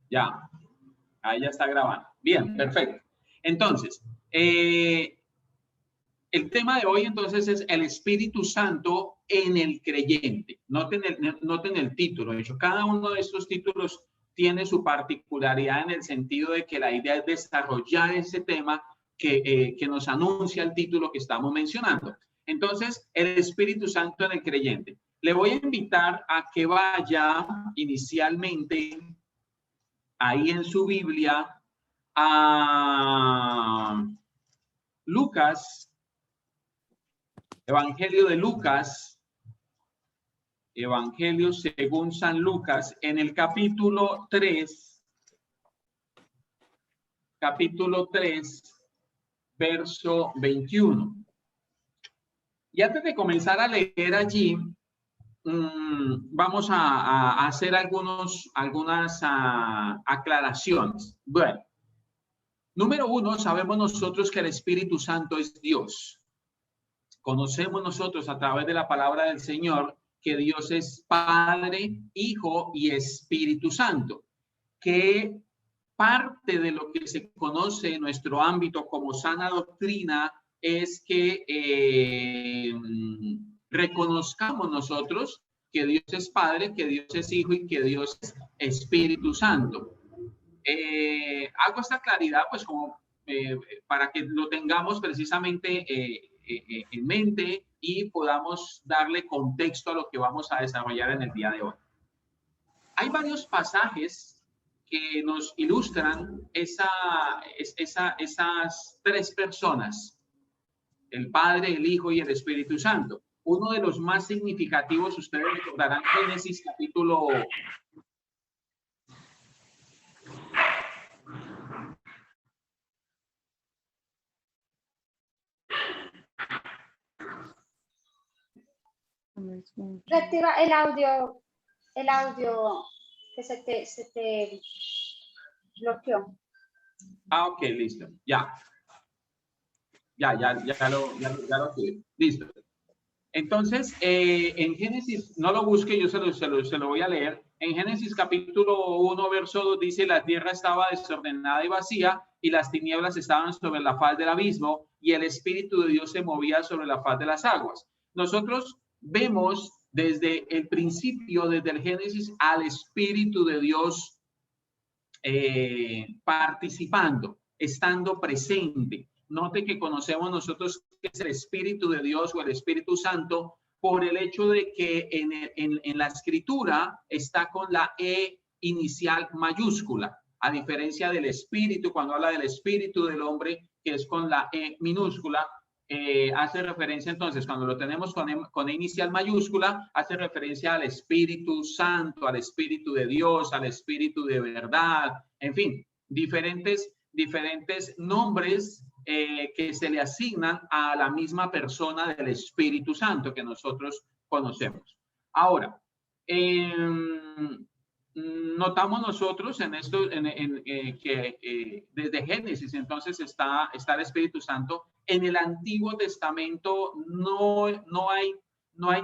Ya, ahí ya está grabando. Bien, perfecto. Entonces, el tema de hoy entonces es el Espíritu Santo en el creyente. Noten el título. De hecho, cada uno de estos títulos tiene su particularidad en el sentido de que la idea es desarrollar ese tema que nos anuncia el título que estamos mencionando. Entonces, el Espíritu Santo en el creyente. Le voy a invitar a que vaya inicialmente ahí en su Biblia a Lucas, Evangelio de Lucas, Evangelio según San Lucas, en el capítulo 3, verso 21. Y antes de comenzar a leer allí, vamos a hacer algunas aclaraciones. Bueno, número uno, sabemos nosotros que el Espíritu Santo es Dios. Conocemos nosotros a través de la palabra del Señor que Dios es Padre, Hijo y Espíritu Santo, que parte de lo que se conoce en nuestro ámbito como sana doctrina es que reconozcamos nosotros que Dios es Padre, que Dios es Hijo y que Dios es Espíritu Santo. Hago esta claridad pues como para que lo tengamos precisamente en mente y podamos darle contexto a lo que vamos a desarrollar en el día de hoy. Hay varios pasajes que nos ilustran esas tres personas, el Padre, el Hijo y el Espíritu Santo. Uno de los más significativos, ustedes recordarán Génesis capítulo 1. Retira el audio que se te bloqueó. Ah, ok, listo. Ya lo tuve. Listo. Entonces, en Génesis, no lo busque, yo se lo voy a leer. En Génesis capítulo 1, verso 2 dice, la tierra estaba desordenada y vacía, y las tinieblas estaban sobre la faz del abismo, y el Espíritu de Dios se movía sobre la faz de las aguas. Nosotros vemos desde el principio, desde el Génesis, al Espíritu de Dios participando, estando presente. Note que conocemos nosotros que es el Espíritu de Dios o el Espíritu Santo por el hecho de que en la escritura está con la E inicial mayúscula, a diferencia del Espíritu, cuando habla del Espíritu del hombre, que es con la E minúscula. Hace referencia entonces, cuando lo tenemos con E inicial mayúscula, hace referencia al Espíritu Santo, al Espíritu de Dios, al Espíritu de verdad, en fin, diferentes nombres que se le asignan a la misma persona del Espíritu Santo que nosotros conocemos. Ahora, notamos nosotros en esto que desde Génesis entonces está el Espíritu Santo. En el Antiguo Testamento no hay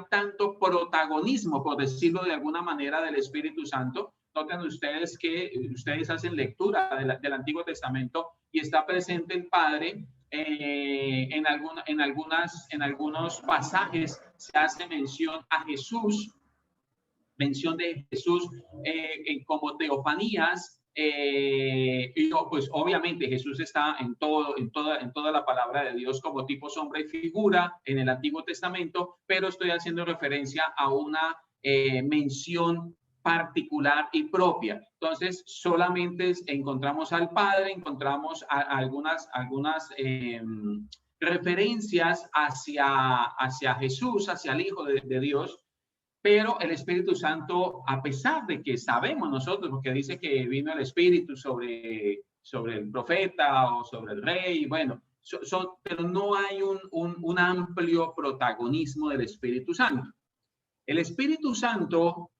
tanto protagonismo, por decirlo de alguna manera, del Espíritu Santo. Noten ustedes que ustedes hacen lectura del Antiguo Testamento y está presente el Padre. En algunos pasajes se hace mención a Jesús, mención de Jesús como teofanías. Y pues obviamente Jesús está en toda la palabra de Dios como tipo, sombra y figura en el Antiguo Testamento, pero estoy haciendo referencia a una mención particular y propia. Entonces solamente encontramos al Padre, encontramos algunas referencias hacia Jesús, hacia el Hijo de Dios. Pero el Espíritu Santo, a pesar de que sabemos nosotros, porque dice que vino el Espíritu sobre el profeta o sobre el rey, bueno, pero no hay un amplio protagonismo del Espíritu Santo. El Espíritu Santo,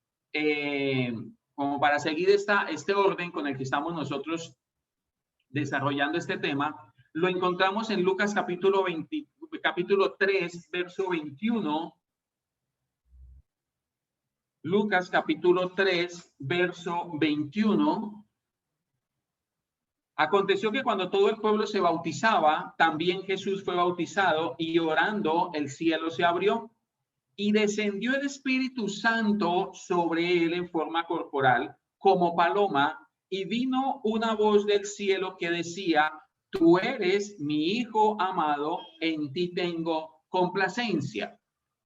como para seguir este orden con el que estamos nosotros desarrollando este tema, lo encontramos en Lucas capítulo 3, verso 21. Lucas capítulo 3, verso 21, Aconteció que cuando todo el pueblo se bautizaba, también Jesús fue bautizado, y orando el cielo se abrió y descendió el Espíritu Santo sobre él en forma corporal como paloma, y vino una voz del cielo que decía: tú eres mi Hijo amado, en ti tengo complacencia.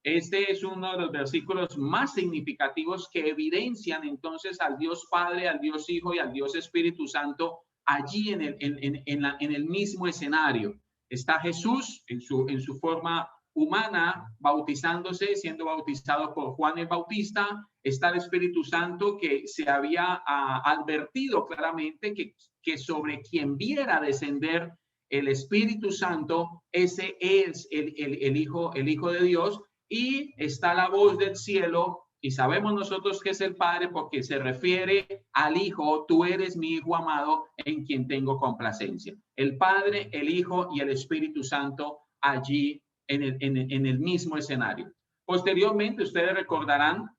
Este es uno de los versículos más significativos que evidencian entonces al Dios Padre, al Dios Hijo y al Dios Espíritu Santo allí en el mismo escenario. Está Jesús en su forma humana, bautizándose, siendo bautizado por Juan el Bautista. Está el Espíritu Santo, que se había advertido claramente que sobre quien viera descender el Espíritu Santo, ese es el Hijo de Dios. Y está la voz del cielo, y sabemos nosotros que es el Padre, porque se refiere al Hijo: tú eres mi Hijo amado, en quien tengo complacencia. El Padre, el Hijo y el Espíritu Santo allí en el mismo escenario. Posteriormente, ustedes recordarán,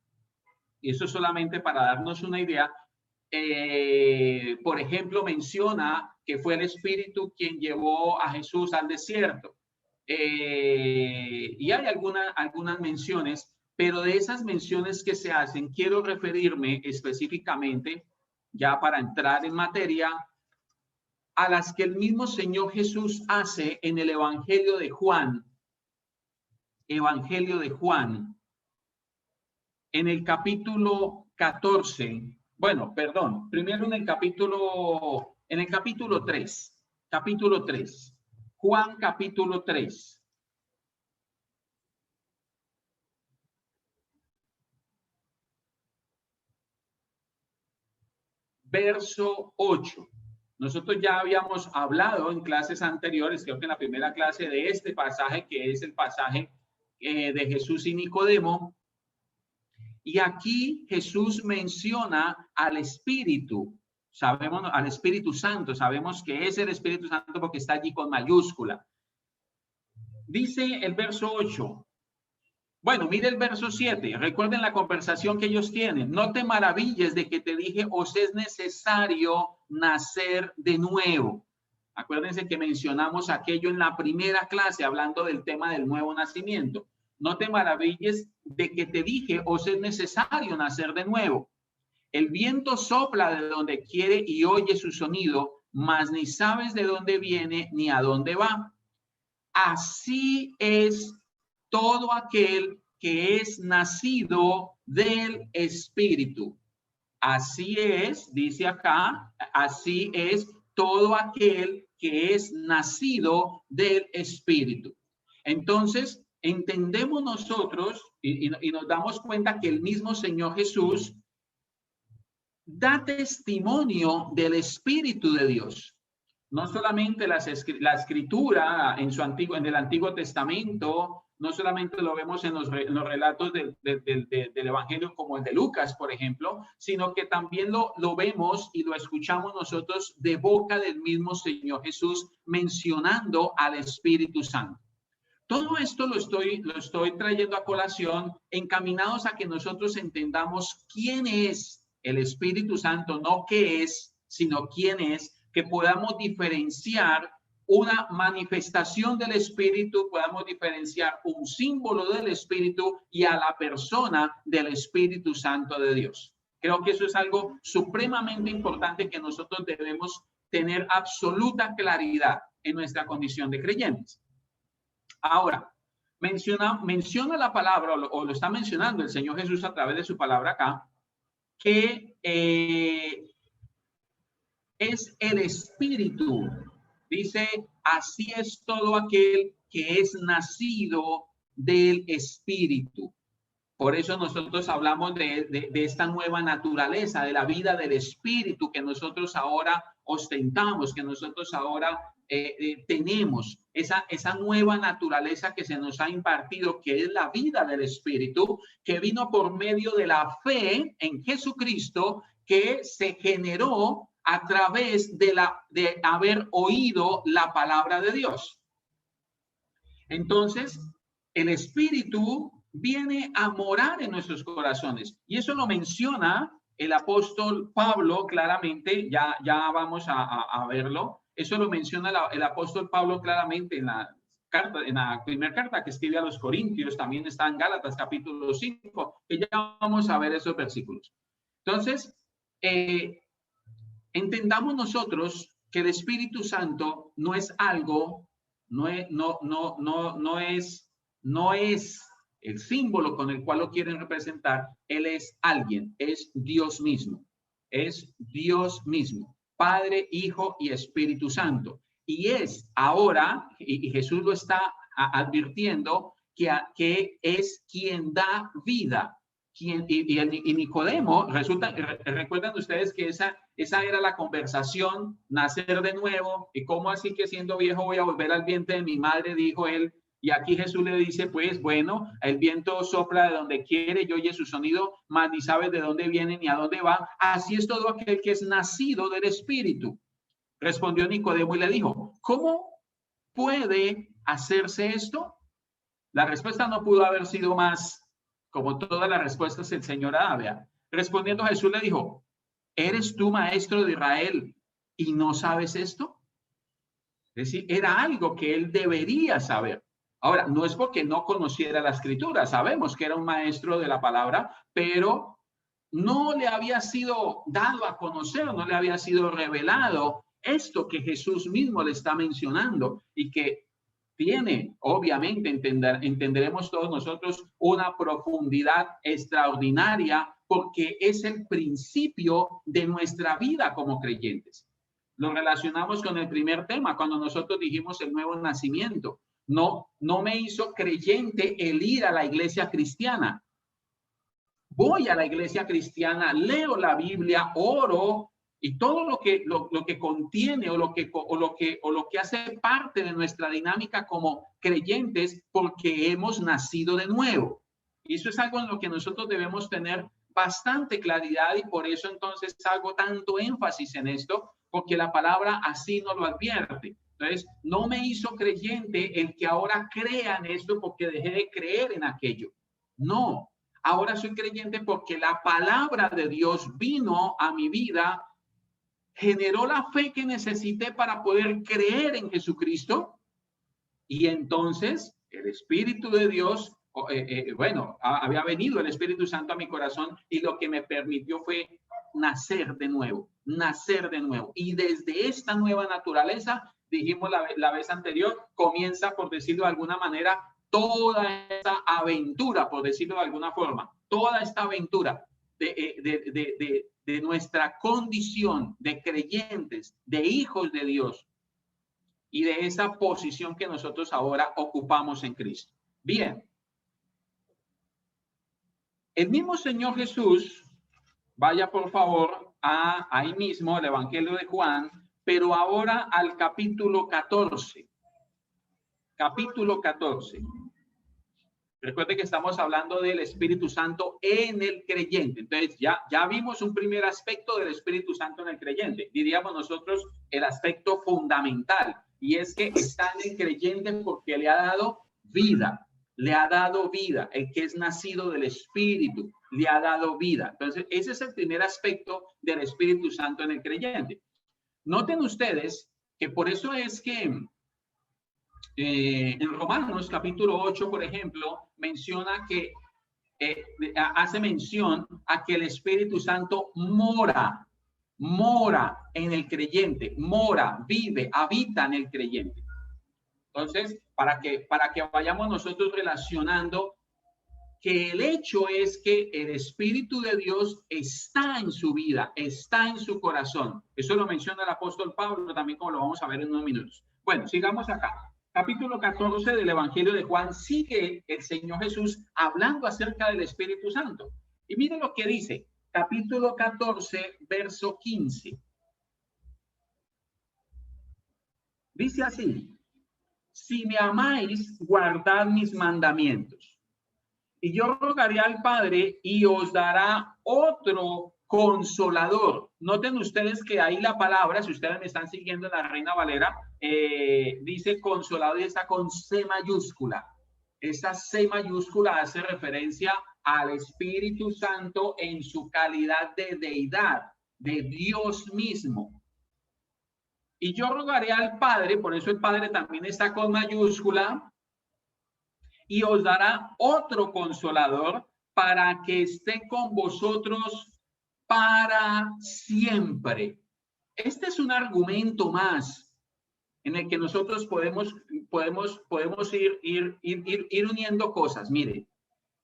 y eso solamente para darnos una idea, por ejemplo, menciona que fue el Espíritu quien llevó a Jesús al desierto. Y hay algunas menciones, pero de esas menciones que se hacen, quiero referirme específicamente, ya para entrar en materia, a las que el mismo Señor Jesús hace en el Evangelio de Juan. Evangelio de Juan, en el capítulo 14, bueno, perdón, primero en el capítulo 3, Juan capítulo 3. Verso 8. Nosotros ya habíamos hablado en clases anteriores, creo que en la primera clase, de este pasaje, que es el pasaje de Jesús y Nicodemo. Y aquí Jesús menciona al Espíritu, sabemos, al Espíritu Santo, sabemos que es el Espíritu Santo porque está allí con mayúscula. Dice el verso 8. Bueno, mire el verso 7. Recuerden la conversación que ellos tienen. No te maravilles de que te dije: os es necesario nacer de nuevo. Acuérdense que mencionamos aquello en la primera clase, hablando del tema del nuevo nacimiento. No te maravilles de que te dije: os es necesario nacer de nuevo. El viento sopla de donde quiere y oye su sonido, mas ni sabes de dónde viene ni a dónde va. Así es todo aquel que es nacido del Espíritu. Así es, dice acá, así es todo aquel que es nacido del Espíritu. Entonces, entendemos nosotros y nos damos cuenta que el mismo Señor Jesús da testimonio del Espíritu de Dios. No solamente la escritura en el Antiguo Testamento, no solamente lo vemos en los relatos del Evangelio como el de Lucas, por ejemplo, sino que también lo vemos y lo escuchamos nosotros de boca del mismo Señor Jesús mencionando al Espíritu Santo. Todo esto lo estoy trayendo a colación, encaminados a que nosotros entendamos quién es el Espíritu Santo, no qué es, sino quién es, que podamos diferenciar una manifestación del Espíritu, podamos diferenciar un símbolo del Espíritu y a la persona del Espíritu Santo de Dios. Creo que eso es algo supremamente importante que nosotros debemos tener absoluta claridad en nuestra condición de creyentes. Ahora, menciona la palabra, o lo está mencionando el Señor Jesús a través de su palabra acá, que es el Espíritu. Dice: así es todo aquel que es nacido del Espíritu. Por eso nosotros hablamos de esta nueva naturaleza, de la vida del Espíritu que nosotros ahora ostentamos, que nosotros ahora tenemos, esa nueva naturaleza que se nos ha impartido, que es la vida del Espíritu, que vino por medio de la fe en Jesucristo, que se generó a través de haber oído la palabra de Dios. Entonces, el Espíritu viene a morar en nuestros corazones. Y eso lo menciona el apóstol Pablo claramente, ya vamos a verlo, eso lo menciona el apóstol Pablo claramente en la carta, en la primera carta que escribe a los Corintios, también está en Gálatas capítulo 5, que ya vamos a ver esos versículos. Entonces, entendamos nosotros que el Espíritu Santo no es algo, no es el símbolo con el cual lo quieren representar. Él es alguien, es Dios mismo, Padre, Hijo y Espíritu Santo. Y es ahora, y Jesús lo está advirtiendo, que es quien da vida. Y Nicodemo, recuerdan ustedes que esa era la conversación, nacer de nuevo, y cómo así que siendo viejo voy a volver al vientre de mi madre, dijo él. Y aquí Jesús le dice, pues bueno, el viento sopla de donde quiere y oye su sonido, mas ni sabes de dónde viene ni a dónde va. Así es todo aquel que es nacido del Espíritu. Respondió Nicodemo y le dijo, ¿cómo puede hacerse esto? La respuesta no pudo haber sido más, como todas las respuestas el Señor da. Respondiendo Jesús le dijo, ¿eres tú maestro de Israel y no sabes esto? Es decir, era algo que él debería saber. Ahora, no es porque no conociera la Escritura, sabemos que era un maestro de la palabra, pero no le había sido dado a conocer, no le había sido revelado esto que Jesús mismo le está mencionando y que tiene, obviamente, entenderemos todos nosotros una profundidad extraordinaria porque es el principio de nuestra vida como creyentes. Lo relacionamos con el primer tema, cuando nosotros dijimos el nuevo nacimiento. No me hizo creyente el ir a la iglesia cristiana. Voy a la iglesia cristiana, leo la Biblia, oro y todo lo que contiene o lo que hace parte de nuestra dinámica como creyentes porque hemos nacido de nuevo. Y eso es algo en lo que nosotros debemos tener bastante claridad y por eso entonces hago tanto énfasis en esto, porque la palabra así nos lo advierte. Entonces, no me hizo creyente el que ahora crea en esto porque dejé de creer en aquello. No, ahora soy creyente porque la palabra de Dios vino a mi vida, generó la fe que necesité para poder creer en Jesucristo y entonces el Espíritu de Dios, había venido el Espíritu Santo a mi corazón y lo que me permitió fue nacer de nuevo. Y desde esta nueva naturaleza, dijimos la vez anterior, comienza, por decirlo de alguna manera, toda esta aventura, por decirlo de alguna forma, toda esta aventura de nuestra condición de creyentes, de hijos de Dios y de esa posición que nosotros ahora ocupamos en Cristo. Bien. El mismo Señor Jesús, vaya por favor ahí mismo, el Evangelio de Juan, pero ahora al capítulo 14. Capítulo 14. Recuerde que estamos hablando del Espíritu Santo en el creyente. Entonces, ya vimos un primer aspecto del Espíritu Santo en el creyente. Diríamos nosotros el aspecto fundamental. Y es que está en el creyente porque le ha dado vida. Le ha dado vida. El que es nacido del Espíritu le ha dado vida. Entonces, ese es el primer aspecto del Espíritu Santo en el creyente. Noten ustedes que por eso es que en Romanos capítulo 8, por ejemplo, menciona que hace mención a que el Espíritu Santo mora en el creyente, vive, habita en el creyente. Entonces, para que vayamos nosotros relacionando que el hecho es que el Espíritu de Dios está en su vida, está en su corazón. Eso lo menciona el apóstol Pablo también, como lo vamos a ver en unos minutos. Bueno, sigamos acá. Capítulo 14 del Evangelio de Juan, sigue el Señor Jesús hablando acerca del Espíritu Santo. Y miren lo que dice, capítulo 14, verso 15. Dice así, si me amáis, guardad mis mandamientos. Y yo rogaré al Padre y os dará otro consolador. Noten ustedes que ahí la palabra, si ustedes me están siguiendo en la Reina Valera, dice consolador y está con C mayúscula. Esa C mayúscula hace referencia al Espíritu Santo en su calidad de deidad, de Dios mismo. Y yo rogaré al Padre, por eso el Padre también está con mayúscula, y os dará otro consolador para que esté con vosotros para siempre. Este es un argumento más en el que nosotros podemos ir uniendo cosas. Mire,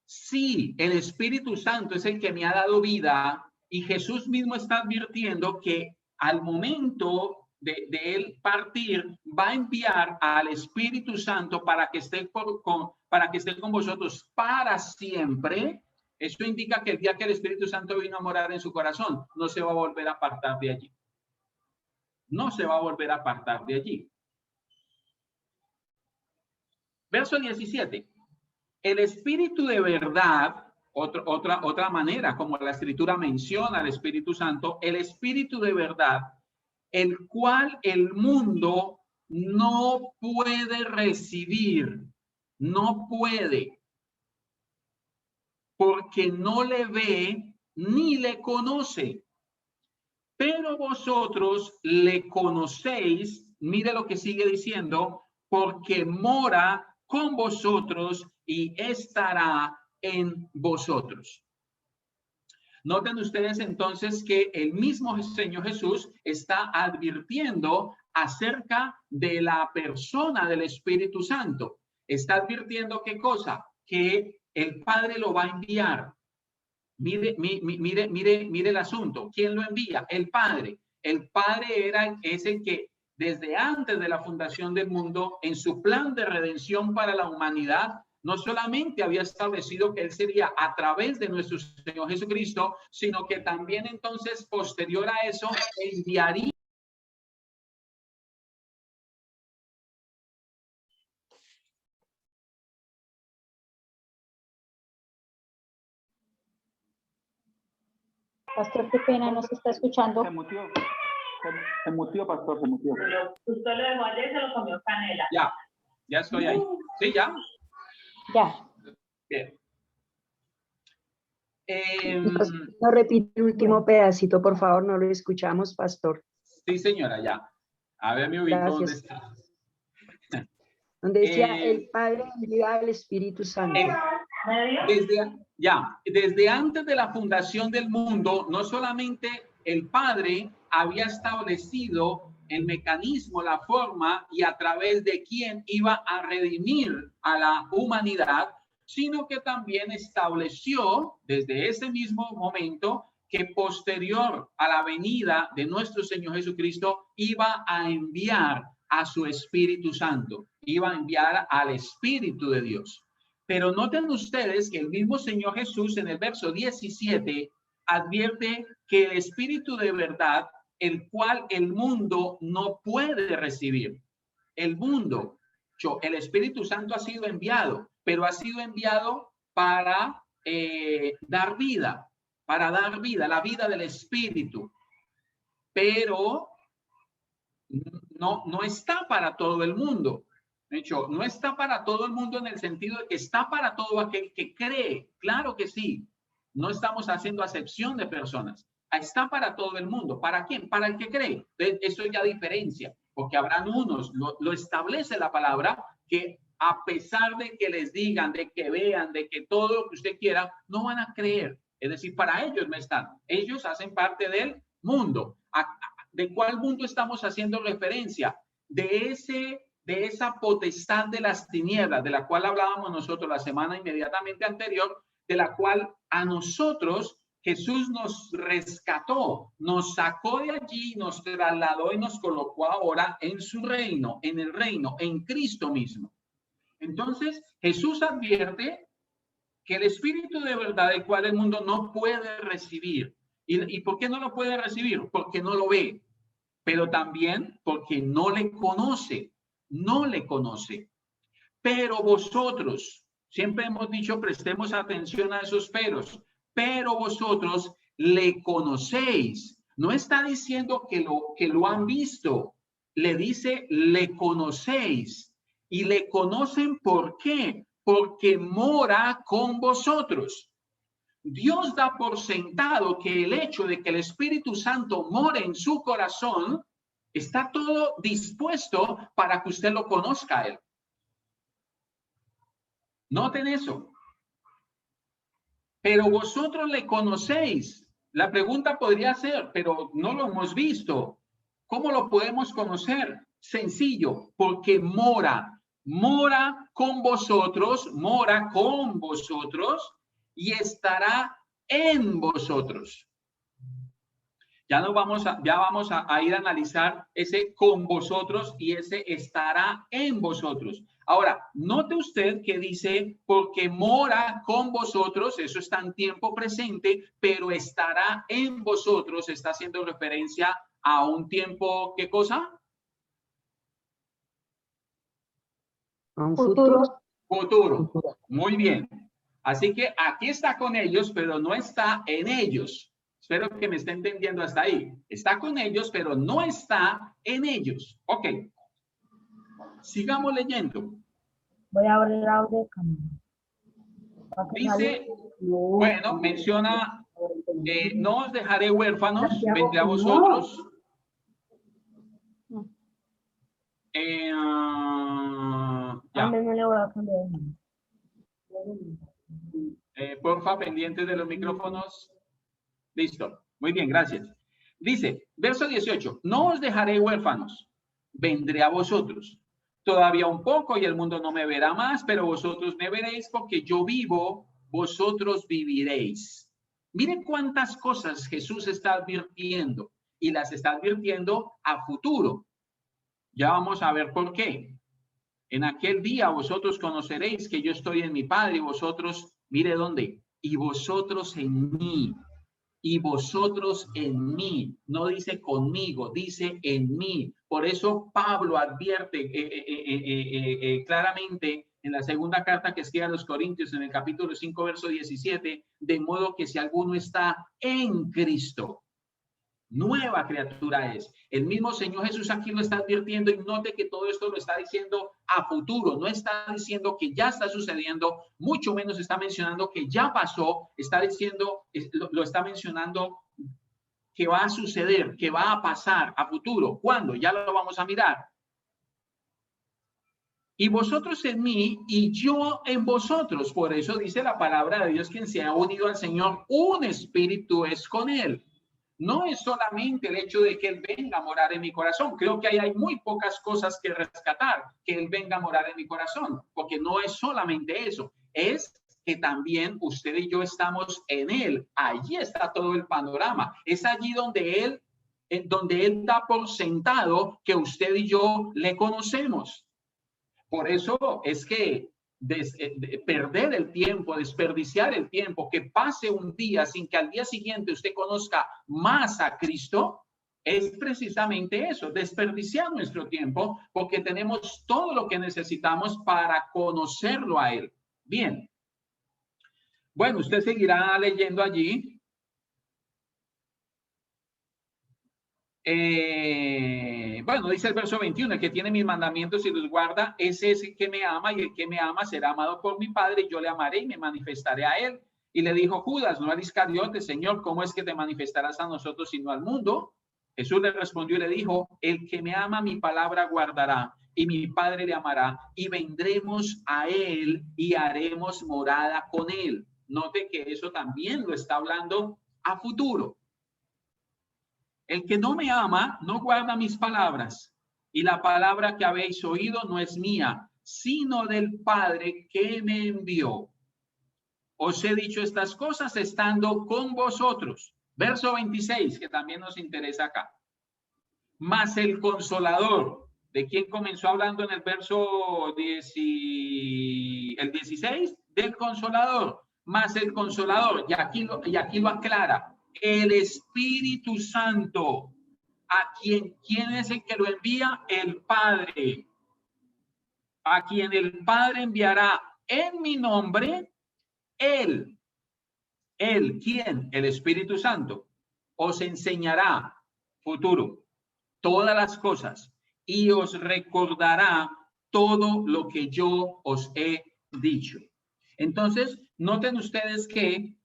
si el Espíritu Santo es el que me ha dado vida y Jesús mismo está advirtiendo que al momento de él partir, va a enviar al Espíritu Santo para que esté con vosotros para siempre. Eso indica que el día que el Espíritu Santo vino a morar en su corazón, no se va a volver a apartar de allí. No se va a volver a apartar de allí. Verso 17. El Espíritu de verdad, otra manera, como la Escritura menciona al Espíritu Santo, el Espíritu de verdad, el cual el mundo no puede recibir, no puede, porque no le ve ni le conoce. Pero vosotros le conocéis, mire lo que sigue diciendo, porque mora con vosotros y estará en vosotros. Noten ustedes entonces que el mismo Señor Jesús está advirtiendo acerca de la persona del Espíritu Santo. Está advirtiendo ¿qué cosa? Que el Padre lo va a enviar. Mire el asunto. ¿Quién lo envía? El Padre. El Padre es el que desde antes de la fundación del mundo, en su plan de redención para la humanidad, no solamente había establecido que Él sería a través de nuestro Señor Jesucristo, sino que también entonces, posterior a eso, enviaría. Pastor, qué pena, no se está escuchando. Se mutió, pastor, se mutió. Pero usted lo dejó ayer y se lo comió Canela. Ya estoy ahí. ¿Sí, ya? Ya. Bien. No repite el último pedacito, por favor, no lo escuchamos, pastor. Sí, señora, ya. A ver, me ubico. ¿Dónde está? Donde decía el Padre envía al Espíritu Santo. Desde antes de la fundación del mundo, no solamente el Padre había establecido el mecanismo, la forma y a través de quién iba a redimir a la humanidad, sino que también estableció desde ese mismo momento que posterior a la venida de nuestro Señor Jesucristo iba a enviar a su Espíritu Santo, iba a enviar al Espíritu de Dios. Pero noten ustedes que el mismo Señor Jesús en el verso 17 advierte que el Espíritu de verdad, el cual el mundo no puede recibir. El mundo, el Espíritu Santo ha sido enviado, pero ha sido enviado para dar vida, la vida del Espíritu. Pero no está para todo el mundo. De hecho, no está para todo el mundo en el sentido de que está para todo aquel que cree. Claro que sí. No estamos haciendo acepción de personas. Está para todo el mundo. ¿Para quién? Para el que cree. Eso ya diferencia, porque habrán unos, lo establece la palabra, que a pesar de que les digan, de que vean, de que todo lo que usted quiera, no van a creer. Es decir, para ellos no están. Ellos hacen parte del mundo. ¿De cuál mundo estamos haciendo referencia? De esa potestad de las tinieblas, de la cual hablábamos nosotros la semana inmediatamente anterior, de la cual a nosotros Jesús nos rescató, nos sacó de allí, nos trasladó y nos colocó ahora en su reino, en el reino, en Cristo mismo. Entonces, Jesús advierte que el Espíritu de verdad, el cual el mundo no puede recibir. ¿Y por qué no lo puede recibir? Porque no lo ve, pero también porque no le conoce. No le conoce. Pero vosotros, siempre hemos dicho, prestemos atención a esos pero vosotros le conocéis. No está diciendo que lo han visto, le dice le conocéis. Y le conocen ¿por qué? Porque mora con vosotros. Dios da por sentado que el hecho de que el Espíritu Santo more en su corazón, está todo dispuesto para que usted lo conozca a Él. Noten eso. Pero vosotros le conocéis. La pregunta podría ser, pero no lo hemos visto. ¿Cómo lo podemos conocer? Sencillo, porque mora con vosotros y estará en vosotros. Ya vamos a ir a analizar ese con vosotros y ese estará en vosotros. Ahora, note usted que dice, porque mora con vosotros, eso está en tiempo presente, pero estará en vosotros, está haciendo referencia a un tiempo, ¿qué cosa? Un Futuro. Futuro. Muy bien. Así que aquí está con ellos, pero no está en ellos. Espero que me esté entendiendo hasta ahí. Está con ellos, pero no está en ellos. Ok. Sigamos leyendo. Voy a abrir el audio de cámara. Dice, bueno, menciona, no os dejaré huérfanos, vendré a vosotros. Ya. Porfa, pendientes de los micrófonos. Listo. Muy bien, gracias. Dice, verso 18, no os dejaré huérfanos, vendré a vosotros. Todavía un poco y el mundo no me verá más, pero vosotros me veréis porque yo vivo, vosotros viviréis. Miren cuántas cosas Jesús está advirtiendo y las está advirtiendo a futuro. Ya vamos a ver por qué. En aquel día vosotros conoceréis que yo estoy en mi Padre y vosotros, mire dónde, y vosotros en mí. Y vosotros en mí, no dice conmigo, dice en mí. Por eso Pablo advierte claramente en la segunda carta que escribe a los Corintios, en el capítulo 5, verso 17, de modo que si alguno está en Cristo, nueva criatura es. El mismo Señor Jesús aquí lo está advirtiendo y note que todo esto lo está diciendo a futuro, no está diciendo que ya está sucediendo, mucho menos está mencionando que ya pasó, está diciendo, lo está mencionando que va a suceder, que va a pasar a futuro. ¿Cuándo? Ya lo vamos a mirar. Y vosotros en mí y yo en vosotros. Por eso dice la palabra de Dios, quien se ha unido al Señor, un espíritu es con él. No es solamente el hecho de que Él venga a morar en mi corazón. Creo que ahí hay muy pocas cosas que rescatar, que Él venga a morar en mi corazón, porque no es solamente eso, es que también usted y yo estamos en Él. Allí está todo el panorama. Es allí donde Él da por sentado que usted y yo le conocemos. Por eso es que perder el tiempo, desperdiciar el tiempo, que pase un día sin que al día siguiente usted conozca más a Cristo, es precisamente eso, desperdiciar nuestro tiempo, porque tenemos todo lo que necesitamos para conocerlo a Él. Bien. Bueno, usted seguirá leyendo allí. Bueno, dice el verso 21, el que tiene mis mandamientos y los guarda, ese es el que me ama, y el que me ama será amado por mi Padre, y yo le amaré y me manifestaré a él. Y le dijo Judas, no al Iscariote, Señor, ¿cómo es que te manifestarás a nosotros y no al mundo? Jesús le respondió y le dijo, el que me ama mi palabra guardará, y mi Padre le amará, y vendremos a él y haremos morada con él. Note que eso también lo está hablando a futuro. El que no me ama no guarda mis palabras, y la palabra que habéis oído no es mía, sino del Padre que me envió. Os he dicho estas cosas estando con vosotros. Verso 26, que también nos interesa acá. Mas el Consolador, ¿de quién comenzó hablando en el verso 16? Del Consolador. Mas el Consolador, y aquí lo aclara. El Espíritu Santo, ¿quién es el que lo envía? El Padre, a quien el Padre enviará en mi nombre, ¿quién? El Espíritu Santo, os enseñará, futuro, todas las cosas y os recordará todo lo que yo os he dicho. Entonces, noten ustedes que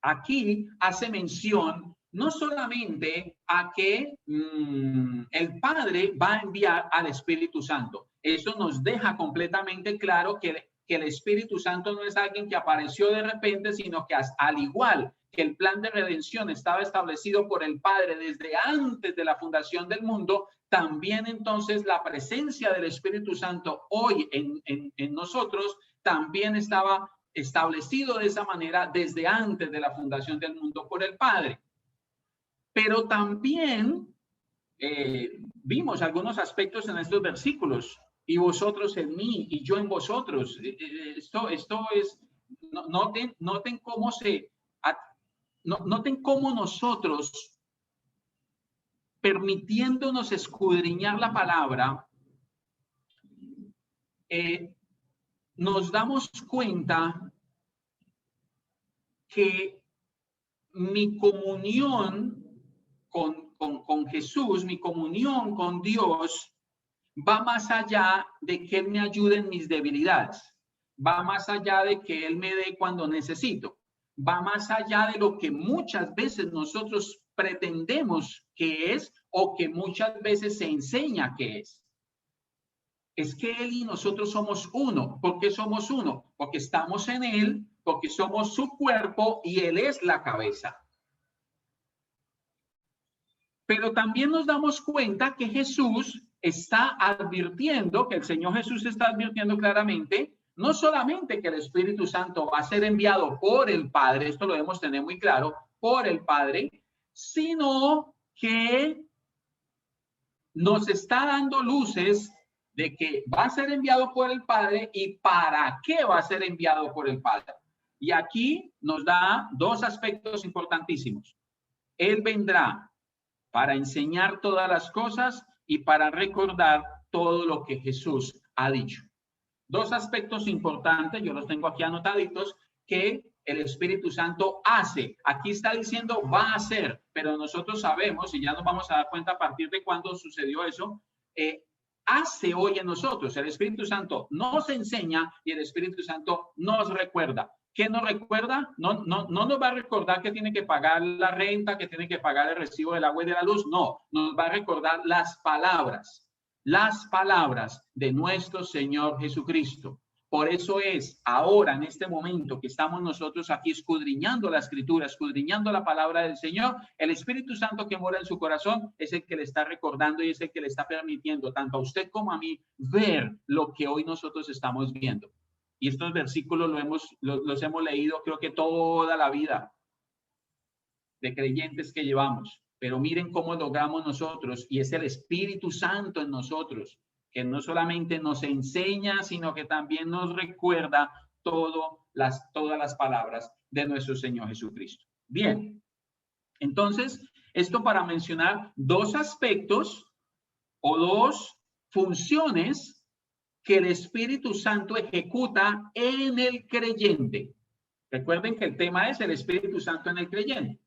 aquí hace mención no solamente a que el Padre va a enviar al Espíritu Santo. Eso nos deja completamente claro que el Espíritu Santo no es alguien que apareció de repente, sino que al igual que el plan de redención estaba establecido por el Padre desde antes de la fundación del mundo, también entonces la presencia del Espíritu Santo hoy en nosotros también estaba establecido de esa manera desde antes de la fundación del mundo por el Padre. Pero también vimos algunos aspectos en estos versículos, y vosotros en mí y yo en vosotros. Esto es, noten cómo nosotros, permitiéndonos escudriñar la palabra, nos damos cuenta que mi comunión con Jesús, mi comunión con Dios, va más allá de que Él me ayude en mis debilidades, va más allá de que Él me dé cuando necesito, va más allá de lo que muchas veces nosotros pretendemos que es o que muchas veces se enseña que es. Es que Él y nosotros somos uno. ¿Por qué somos uno? Porque estamos en Él, porque somos su cuerpo y Él es la cabeza. Pero también nos damos cuenta que Jesús está advirtiendo, que el Señor Jesús está advirtiendo claramente, no solamente que el Espíritu Santo va a ser enviado por el Padre, esto lo debemos tener muy claro, por el Padre, sino que nos está dando luces de que va a ser enviado por el Padre y para qué va a ser enviado por el Padre. Y aquí nos da dos aspectos importantísimos. Él vendrá para enseñar todas las cosas y para recordar todo lo que Jesús ha dicho. Dos aspectos importantes, yo los tengo aquí anotaditos, que el Espíritu Santo hace. Aquí está diciendo va a hacer, pero nosotros sabemos, y ya nos vamos a dar cuenta a partir de cuándo sucedió eso, hace hoy en nosotros. El Espíritu Santo nos enseña y el Espíritu Santo nos recuerda. ¿Qué nos recuerda? No nos va a recordar que tiene que pagar la renta, que tiene que pagar el recibo del agua y de la luz. No, nos va a recordar las palabras de nuestro Señor Jesucristo. Por eso es ahora, en este momento que estamos nosotros aquí escudriñando la Escritura, escudriñando la palabra del Señor, el Espíritu Santo que mora en su corazón es el que le está recordando y es el que le está permitiendo tanto a usted como a mí ver lo que hoy nosotros estamos viendo. Y estos versículos los hemos leído creo que toda la vida de creyentes que llevamos. Pero miren cómo logramos nosotros, y es el Espíritu Santo en nosotros, que no solamente nos enseña, sino que también nos recuerda todas las palabras de nuestro Señor Jesucristo. Bien, entonces, esto para mencionar dos aspectos o dos funciones que el Espíritu Santo ejecuta en el creyente. Recuerden que el tema es el Espíritu Santo en el creyente.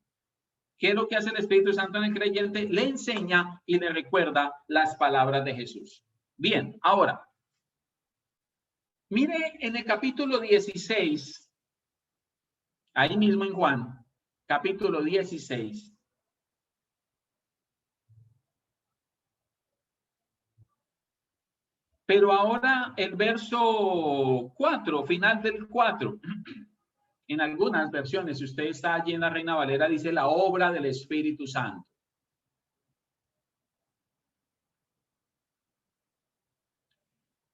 ¿Qué es lo que hace el Espíritu Santo en el creyente? Le enseña y le recuerda las palabras de Jesús. Bien, ahora, mire en el capítulo 16, ahí mismo en Juan, capítulo 16. Pero ahora el verso 4, final del 4. En algunas versiones, si usted está allí en la Reina Valera, dice la obra del Espíritu Santo.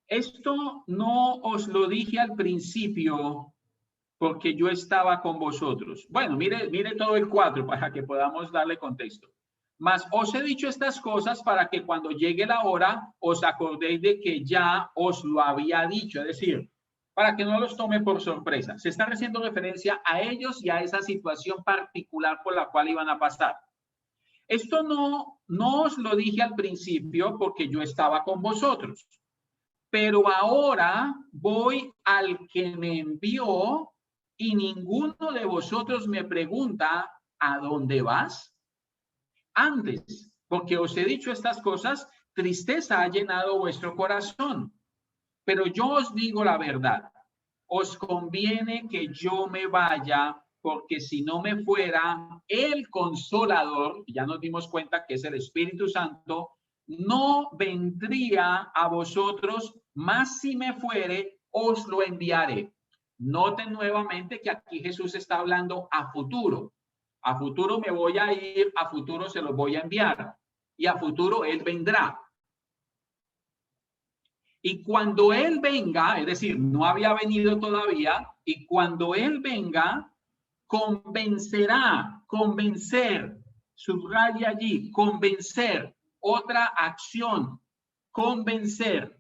Esto no os lo dije al principio porque yo estaba con vosotros. Bueno, mire todo el 4 para que podamos darle contexto. Mas os he dicho estas cosas para que cuando llegue la hora os acordéis de que ya os lo había dicho. Es decir, para que no los tome por sorpresa. Se está haciendo referencia a ellos y a esa situación particular por la cual iban a pasar. Esto no os lo dije al principio porque yo estaba con vosotros. Pero ahora voy al que me envió y ninguno de vosotros me pregunta ¿a dónde vas? Antes, porque os he dicho estas cosas, tristeza ha llenado vuestro corazón. Pero yo os digo la verdad, os conviene que yo me vaya, porque si no me fuera el Consolador, ya nos dimos cuenta que es el Espíritu Santo, no vendría a vosotros, mas si me fuere, os lo enviaré. Noten nuevamente que aquí Jesús está hablando a futuro. A futuro me voy a ir, a futuro se los voy a enviar y a futuro Él vendrá. Y cuando Él venga, es decir, no había venido todavía, y cuando Él venga, convencerá, convencer, subraya allí, convencer, otra acción, convencer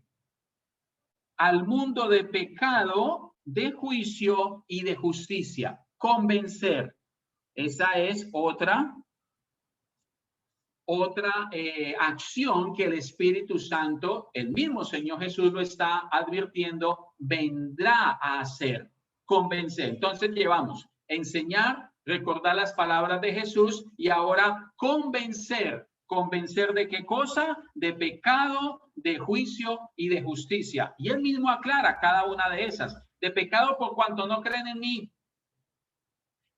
al mundo de pecado, de juicio y de justicia. Convencer. Esa es otra acción que el Espíritu Santo, el mismo Señor Jesús lo está advirtiendo, vendrá a hacer. Convencer. Entonces llevamos enseñar, recordar las palabras de Jesús y ahora convencer. ¿Convencer de qué cosa? De pecado, de juicio y de justicia. Y él mismo aclara cada una de esas. De pecado por cuanto no creen en mí.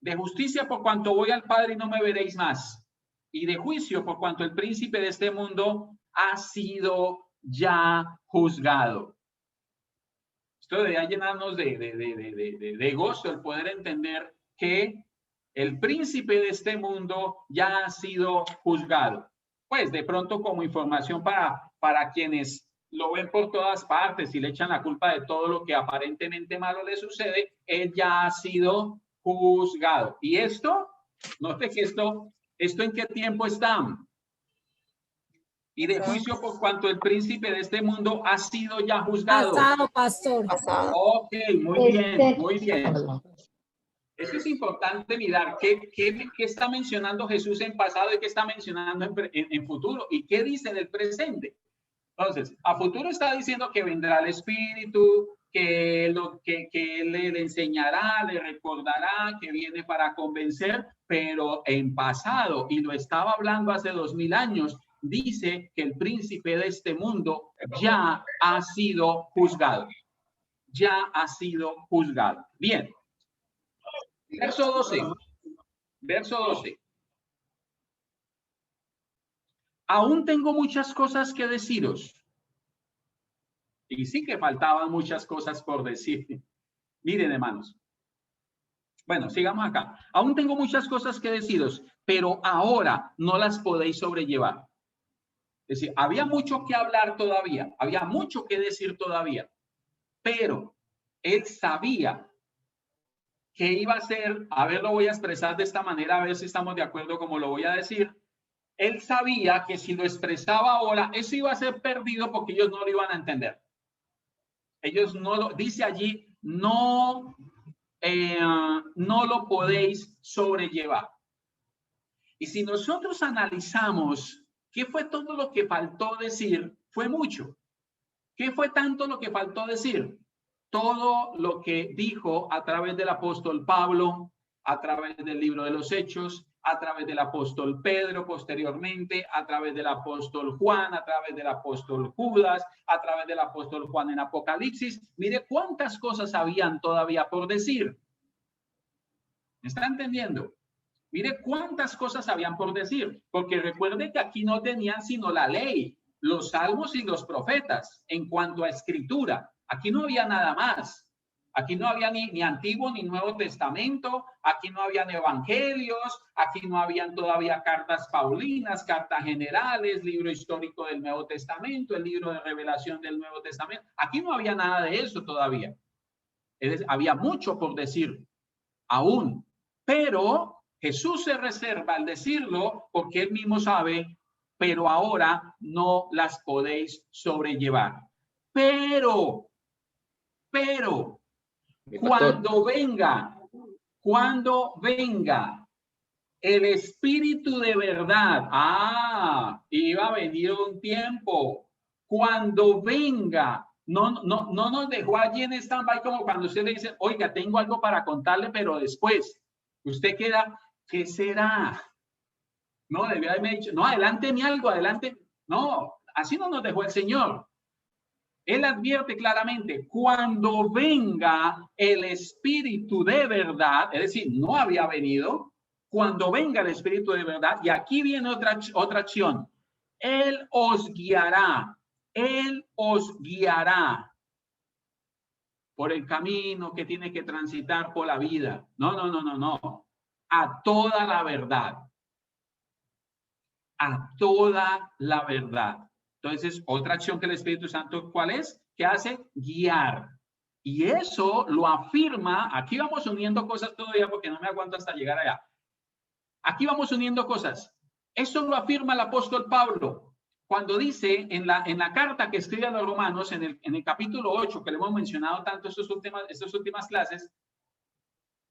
De justicia por cuanto voy al Padre y no me veréis más. Y de juicio por cuanto el príncipe de este mundo ha sido ya juzgado. Esto debería llenarnos de gozo el poder entender que el príncipe de este mundo ya ha sido juzgado. Pues de pronto como información para quienes lo ven por todas partes y le echan la culpa de todo lo que aparentemente malo le sucede, él ya ha sido juzgado. Y esto, note que esto ¿en qué tiempo está? Y de juicio por cuanto el príncipe de este mundo ha sido ya juzgado. Pasado, pastor. Pasado. Ok, muy bien, muy bien. Eso es importante mirar qué está mencionando Jesús en pasado y qué está mencionando en futuro y qué dice en el presente. Entonces, a futuro está diciendo que vendrá el Espíritu, que le enseñará, le recordará, que viene para convencer, pero en pasado, y lo estaba hablando hace 2000 años, dice que el príncipe de este mundo ya ha sido juzgado. Ya ha sido juzgado. Bien. Verso 12. Verso 12. Aún tengo muchas cosas que deciros. Y sí que faltaban muchas cosas por decir. Miren, hermanos. Bueno, sigamos acá. Aún tengo muchas cosas que deciros, pero ahora no las podéis sobrellevar. Es decir, había mucho que hablar todavía, había mucho que decir todavía, pero él sabía que iba a ser, a ver, lo voy a expresar de esta manera, a ver si estamos de acuerdo como lo voy a decir. Él sabía que si lo expresaba ahora, eso iba a ser perdido porque ellos no lo iban a entender. Ellos no lo, dice allí, no lo podéis sobrellevar. Y si nosotros analizamos qué fue todo lo que faltó decir, fue mucho. ¿Qué fue tanto lo que faltó decir? Todo lo que dijo a través del apóstol Pablo, a través del libro de los Hechos, a través del apóstol Pedro posteriormente, a través del apóstol Juan, a través del apóstol Judas, a través del apóstol Juan en Apocalipsis. Mire cuántas cosas habían todavía por decir. ¿Me está entendiendo? Mire cuántas cosas habían por decir, porque recuerde que aquí no tenían sino la ley, los salmos y los profetas en cuanto a escritura. Aquí no había nada más. Aquí no había ni Antiguo ni Nuevo Testamento, aquí no habían evangelios, aquí no habían todavía cartas paulinas, cartas generales, libro histórico del Nuevo Testamento, el libro de revelación del Nuevo Testamento. Aquí no había nada de eso todavía. Había mucho por decir aún, pero Jesús se reserva al decirlo porque él mismo sabe, pero ahora no las podéis sobrellevar. Pero, cuando venga el Espíritu de verdad, iba a venir un tiempo, cuando venga, no nos dejó allí en stand-by como cuando usted le dice, oiga, tengo algo para contarle, pero después, usted queda, ¿qué será? No, debía haberme dicho, no, adelánteme algo, adelante. No, así no nos dejó el Señor. Él advierte claramente, cuando venga el Espíritu de verdad, es decir, no había venido, cuando venga el Espíritu de verdad, y aquí viene otra acción, Él os guiará por el camino que tiene que transitar por la vida. No, a toda la verdad. A toda la verdad. Entonces, otra acción que el Espíritu Santo, ¿cuál es? ¿Qué hace? Guiar. Y eso lo afirma, aquí vamos uniendo cosas todavía porque no me aguanto hasta llegar allá. Aquí vamos uniendo cosas. Eso lo afirma el apóstol Pablo cuando dice en la carta que escribe a los romanos, en el capítulo 8, que le hemos mencionado tanto estas últimas clases,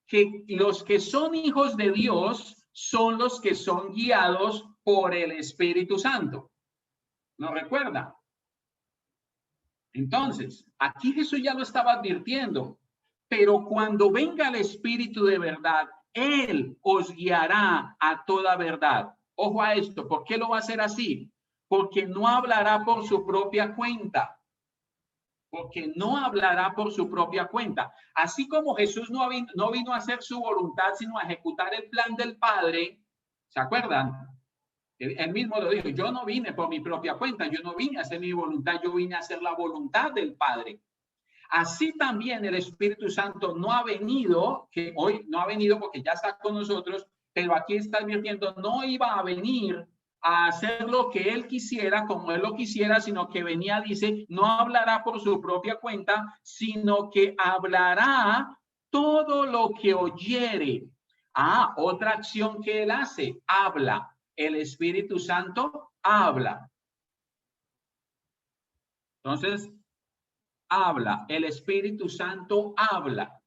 que los que son hijos de Dios son los que son guiados por el Espíritu Santo. ¿Lo recuerda? Entonces, aquí Jesús ya lo estaba advirtiendo, pero cuando venga el Espíritu de verdad, Él os guiará a toda verdad. Ojo a esto, ¿por qué lo va a hacer así? Porque no hablará por su propia cuenta. Porque no hablará por su propia cuenta. Así como Jesús no vino a hacer su voluntad, sino a ejecutar el plan del Padre, ¿se acuerdan? Él mismo lo dijo, yo no vine por mi propia cuenta, yo no vine a hacer mi voluntad, yo vine a hacer la voluntad del Padre. Así también el Espíritu Santo no ha venido, que hoy no ha venido porque ya está con nosotros, pero aquí está advirtiendo, no iba a venir a hacer lo que él quisiera, como él lo quisiera, sino que venía, dice, no hablará por su propia cuenta, sino que hablará todo lo que oyere. Otra acción que él hace, habla. El Espíritu Santo habla. Entonces, habla. El Espíritu Santo habla.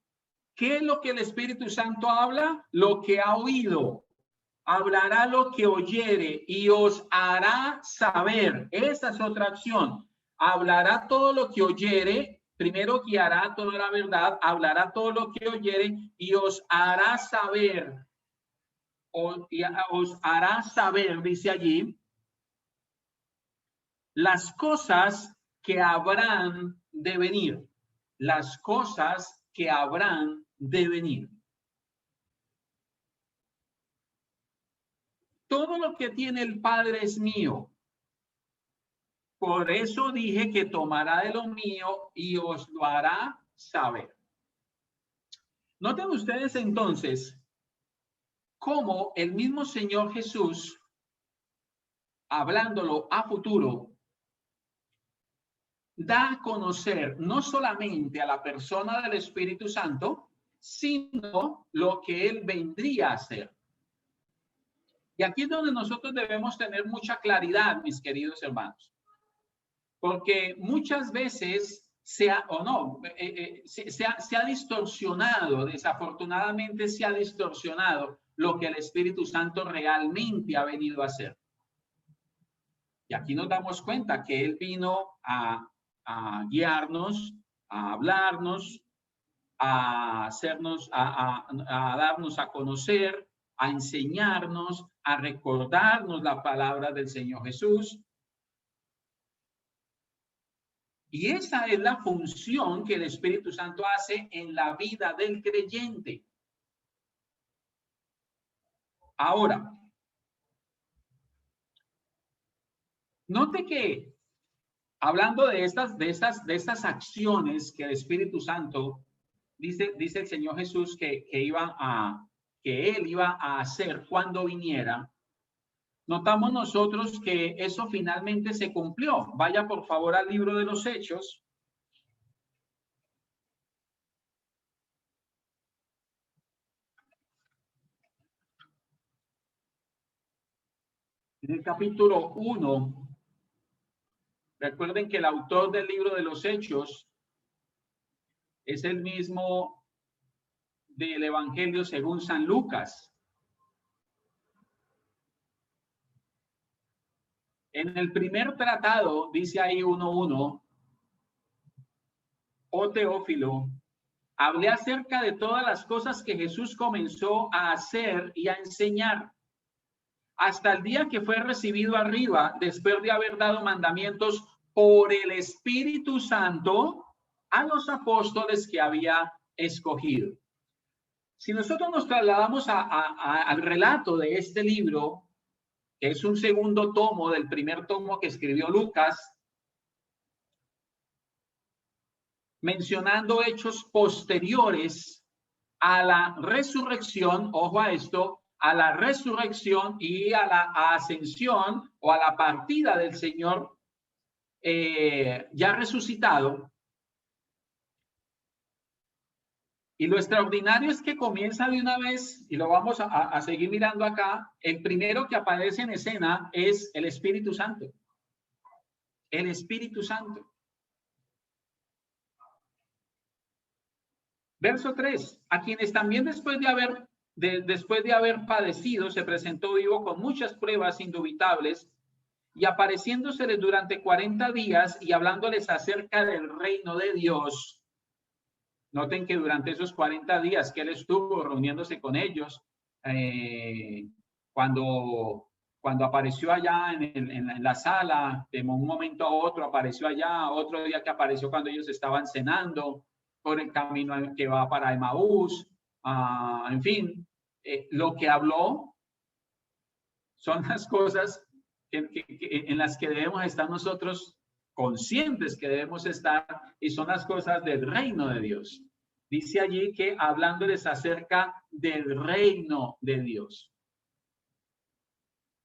¿Qué es lo que el Espíritu Santo habla? Lo que ha oído. Hablará lo que oyere y os hará saber. Esa es otra acción. Hablará todo lo que oyere. Primero guiará toda la verdad. Hablará todo lo que oyere y os hará saber. Os hará saber, dice allí, las cosas que habrán de venir. Las cosas que habrán de venir. Todo lo que tiene el Padre es mío. Por eso dije que tomará de lo mío y os lo hará saber. Noten ustedes entonces cómo el mismo Señor Jesús, hablándolo a futuro, da a conocer no solamente a la persona del Espíritu Santo, sino lo que él vendría a hacer. Y aquí es donde nosotros debemos tener mucha claridad, mis queridos hermanos, porque muchas veces se ha distorsionado, desafortunadamente se ha distorsionado lo que el Espíritu Santo realmente ha venido a hacer. Y aquí nos damos cuenta que él vino a guiarnos, a hablarnos, a hacernos, a darnos a conocer, a enseñarnos, a recordarnos la palabra del Señor Jesús. Y esa es la función que el Espíritu Santo hace en la vida del creyente. Ahora, note que hablando de estas acciones que el Espíritu Santo dice el Señor Jesús que él iba a hacer cuando viniera, notamos nosotros que eso finalmente se cumplió. Vaya por favor al libro de los Hechos. En el capítulo 1, recuerden que el autor del libro de los Hechos es el mismo del Evangelio según San Lucas. En el primer tratado, dice ahí 1:1, oh Teófilo, hablé acerca de todas las cosas que Jesús comenzó a hacer y a enseñar, hasta el día que fue recibido arriba, después de haber dado mandamientos por el Espíritu Santo a los apóstoles que había escogido. Si nosotros nos trasladamos al relato de este libro, que es un segundo tomo del primer tomo que escribió Lucas, mencionando hechos posteriores a la resurrección, ojo a esto, a la resurrección y a la ascensión o a la partida del Señor ya resucitado. Y lo extraordinario es que comienza de una vez, y lo vamos a seguir mirando acá, el primero que aparece en escena es el Espíritu Santo. El Espíritu Santo. Verso 3, a quienes también después de haber padecido, se presentó vivo con muchas pruebas indubitables y apareciéndoseles durante 40 días y hablándoles acerca del reino de Dios. Noten que durante esos 40 días que él estuvo reuniéndose con ellos, cuando apareció allá en la sala, de un momento a otro apareció allá, otro día que apareció cuando ellos estaban cenando, por el camino que va para Emaús, en fin, lo que habló son las cosas en las que debemos estar nosotros conscientes que debemos estar, y son las cosas del reino de Dios. Dice allí que hablándoles acerca del reino de Dios.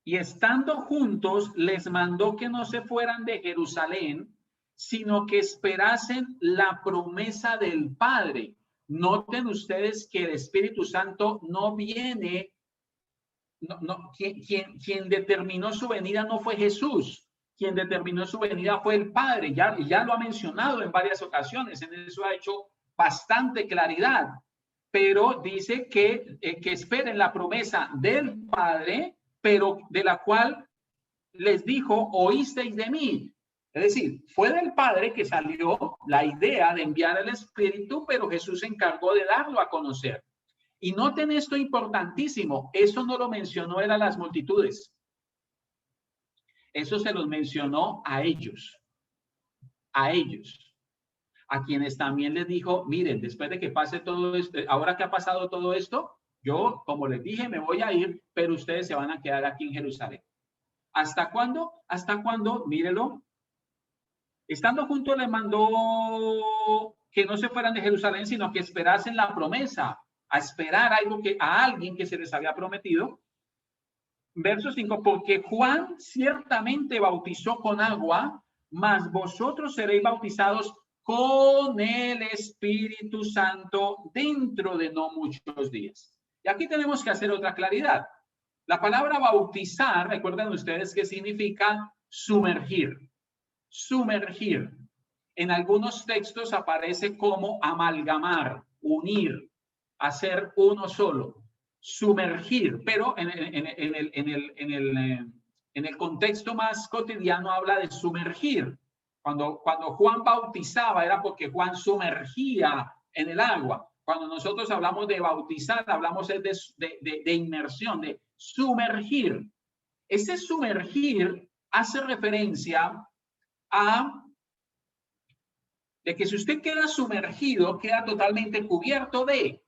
Y estando juntos, les mandó que no se fueran de Jerusalén, sino que esperasen la promesa del Padre. Noten ustedes que el Espíritu Santo no viene, quien determinó su venida no fue Jesús, quien determinó su venida fue el Padre, ya lo ha mencionado en varias ocasiones, en eso ha hecho bastante claridad, pero dice que esperen la promesa del Padre, pero de la cual les dijo, oísteis de mí. Es decir, fue del Padre que salió la idea de enviar el Espíritu, pero Jesús se encargó de darlo a conocer. Y noten esto importantísimo, eso no lo mencionó él a las multitudes. Eso se los mencionó a ellos, a quienes también les dijo, miren, después de que pase todo esto, ahora que ha pasado todo esto, yo, como les dije, me voy a ir, pero ustedes se van a quedar aquí en Jerusalén. ¿Hasta cuándo? ¿Hasta cuándo? Mírelo. Estando juntos les mandó que no se fueran de Jerusalén, sino que esperasen la promesa, a esperar a alguien que se les había prometido. Verso 5, porque Juan ciertamente bautizó con agua, mas vosotros seréis bautizados con el Espíritu Santo dentro de no muchos días. Y aquí tenemos que hacer otra claridad. La palabra bautizar, recuerden ustedes que significa sumergir. Sumergir. En algunos textos aparece como amalgamar, unir, hacer uno solo, sumergir, pero en el contexto más cotidiano habla de sumergir. Cuando Juan bautizaba era porque Juan sumergía en el agua. Cuando nosotros hablamos de bautizar, hablamos de inmersión, de sumergir. Ese sumergir hace referencia de que si usted queda sumergido, queda totalmente cubierto de.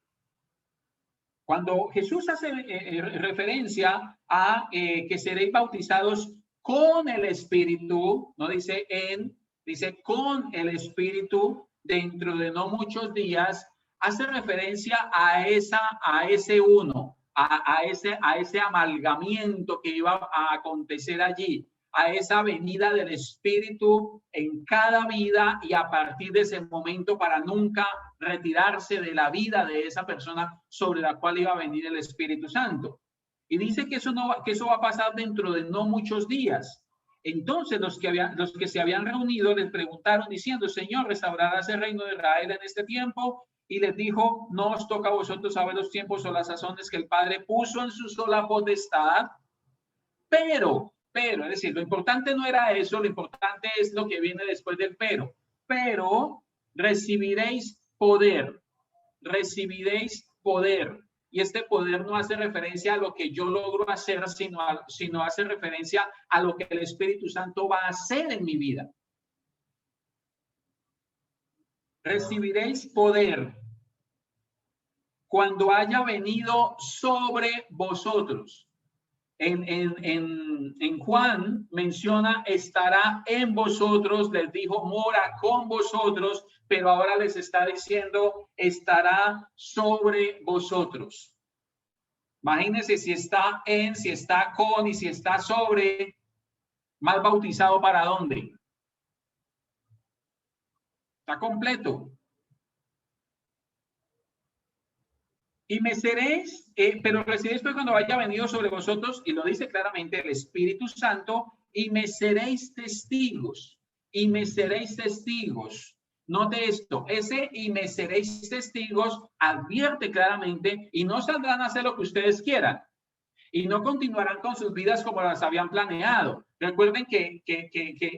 Cuando Jesús hace referencia a que seréis bautizados con el Espíritu, no dice dice con el Espíritu dentro de no muchos días, hace referencia a ese uno, a ese amalgamiento que iba a acontecer allí, a esa venida del Espíritu en cada vida y a partir de ese momento para nunca retirarse de la vida de esa persona sobre la cual iba a venir el Espíritu Santo. Y dice que eso va a pasar dentro de no muchos días. Entonces los que se habían reunido les preguntaron diciendo, Señor, ¿restaurarás el reino de Israel en este tiempo? Y les dijo, no os toca a vosotros saber los tiempos o las sazones que el Padre puso en su sola potestad, pero, es decir, lo importante no era eso, lo importante es lo que viene después del pero recibiréis poder. Y este poder no hace referencia a lo que yo logro hacer, sino hace referencia a lo que el Espíritu Santo va a hacer en mi vida. recibiréis poder cuando haya venido sobre vosotros. En Juan menciona estará en vosotros, les dijo mora con vosotros, pero ahora les está diciendo estará sobre vosotros. Imagínense si está en, si está con y si está sobre, mal bautizado para dónde. Está completo. Y me seréis, pero recibiréis pues cuando haya venido sobre vosotros, y lo dice claramente el Espíritu Santo, y me seréis testigos, y me seréis testigos. Note esto, ese y me seréis testigos advierte claramente, y no saldrán a hacer lo que ustedes quieran, y no continuarán con sus vidas como las habían planeado. Recuerden que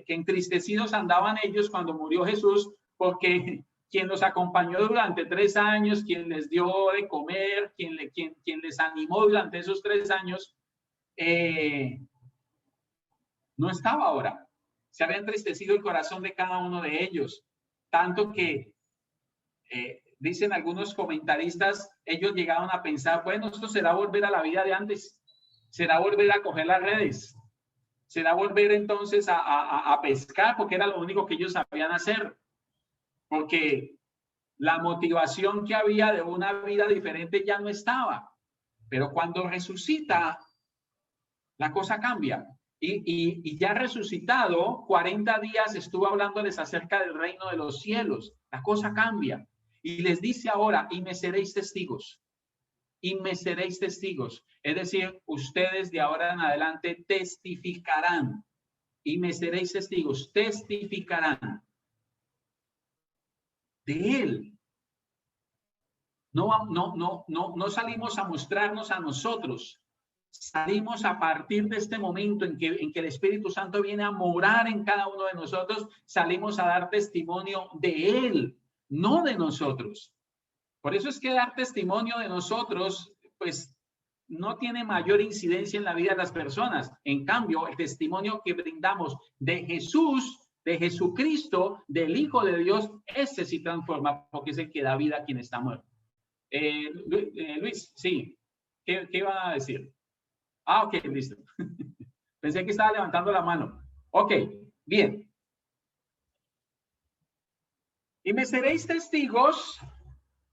entristecidos andaban ellos cuando murió Jesús, porque quien los acompañó durante 3 años, quien les dio de comer, quien les animó durante esos 3 años, no estaba ahora. Se había entristecido el corazón de cada uno de ellos, tanto que dicen algunos comentaristas, ellos llegaron a pensar, bueno, esto será volver a la vida de antes, será volver a coger las redes, será volver entonces a pescar, porque era lo único que ellos sabían hacer. Porque la motivación que había de una vida diferente ya no estaba. Pero cuando resucita, la cosa cambia. Y ya resucitado, 40 días estuvo hablándoles acerca del reino de los cielos. La cosa cambia. Y les dice ahora, y me seréis testigos. Y me seréis testigos. Es decir, ustedes de ahora en adelante testificarán. Y me seréis testigos, testificarán de él. No salimos a mostrarnos a nosotros. Salimos a partir de este momento en que el Espíritu Santo viene a morar en cada uno de nosotros. Salimos a dar testimonio de él, no de nosotros. Por eso es que dar testimonio de nosotros, pues, no tiene mayor incidencia en la vida de las personas. En cambio, el testimonio que brindamos de Jesús, de Jesucristo, del Hijo de Dios, ese sí transforma, porque es el que da vida a quien está muerto. Luis, sí. ¿Qué iba a decir? Ah, ok, listo. Pensé que estaba levantando la mano. Ok, bien. Y me seréis testigos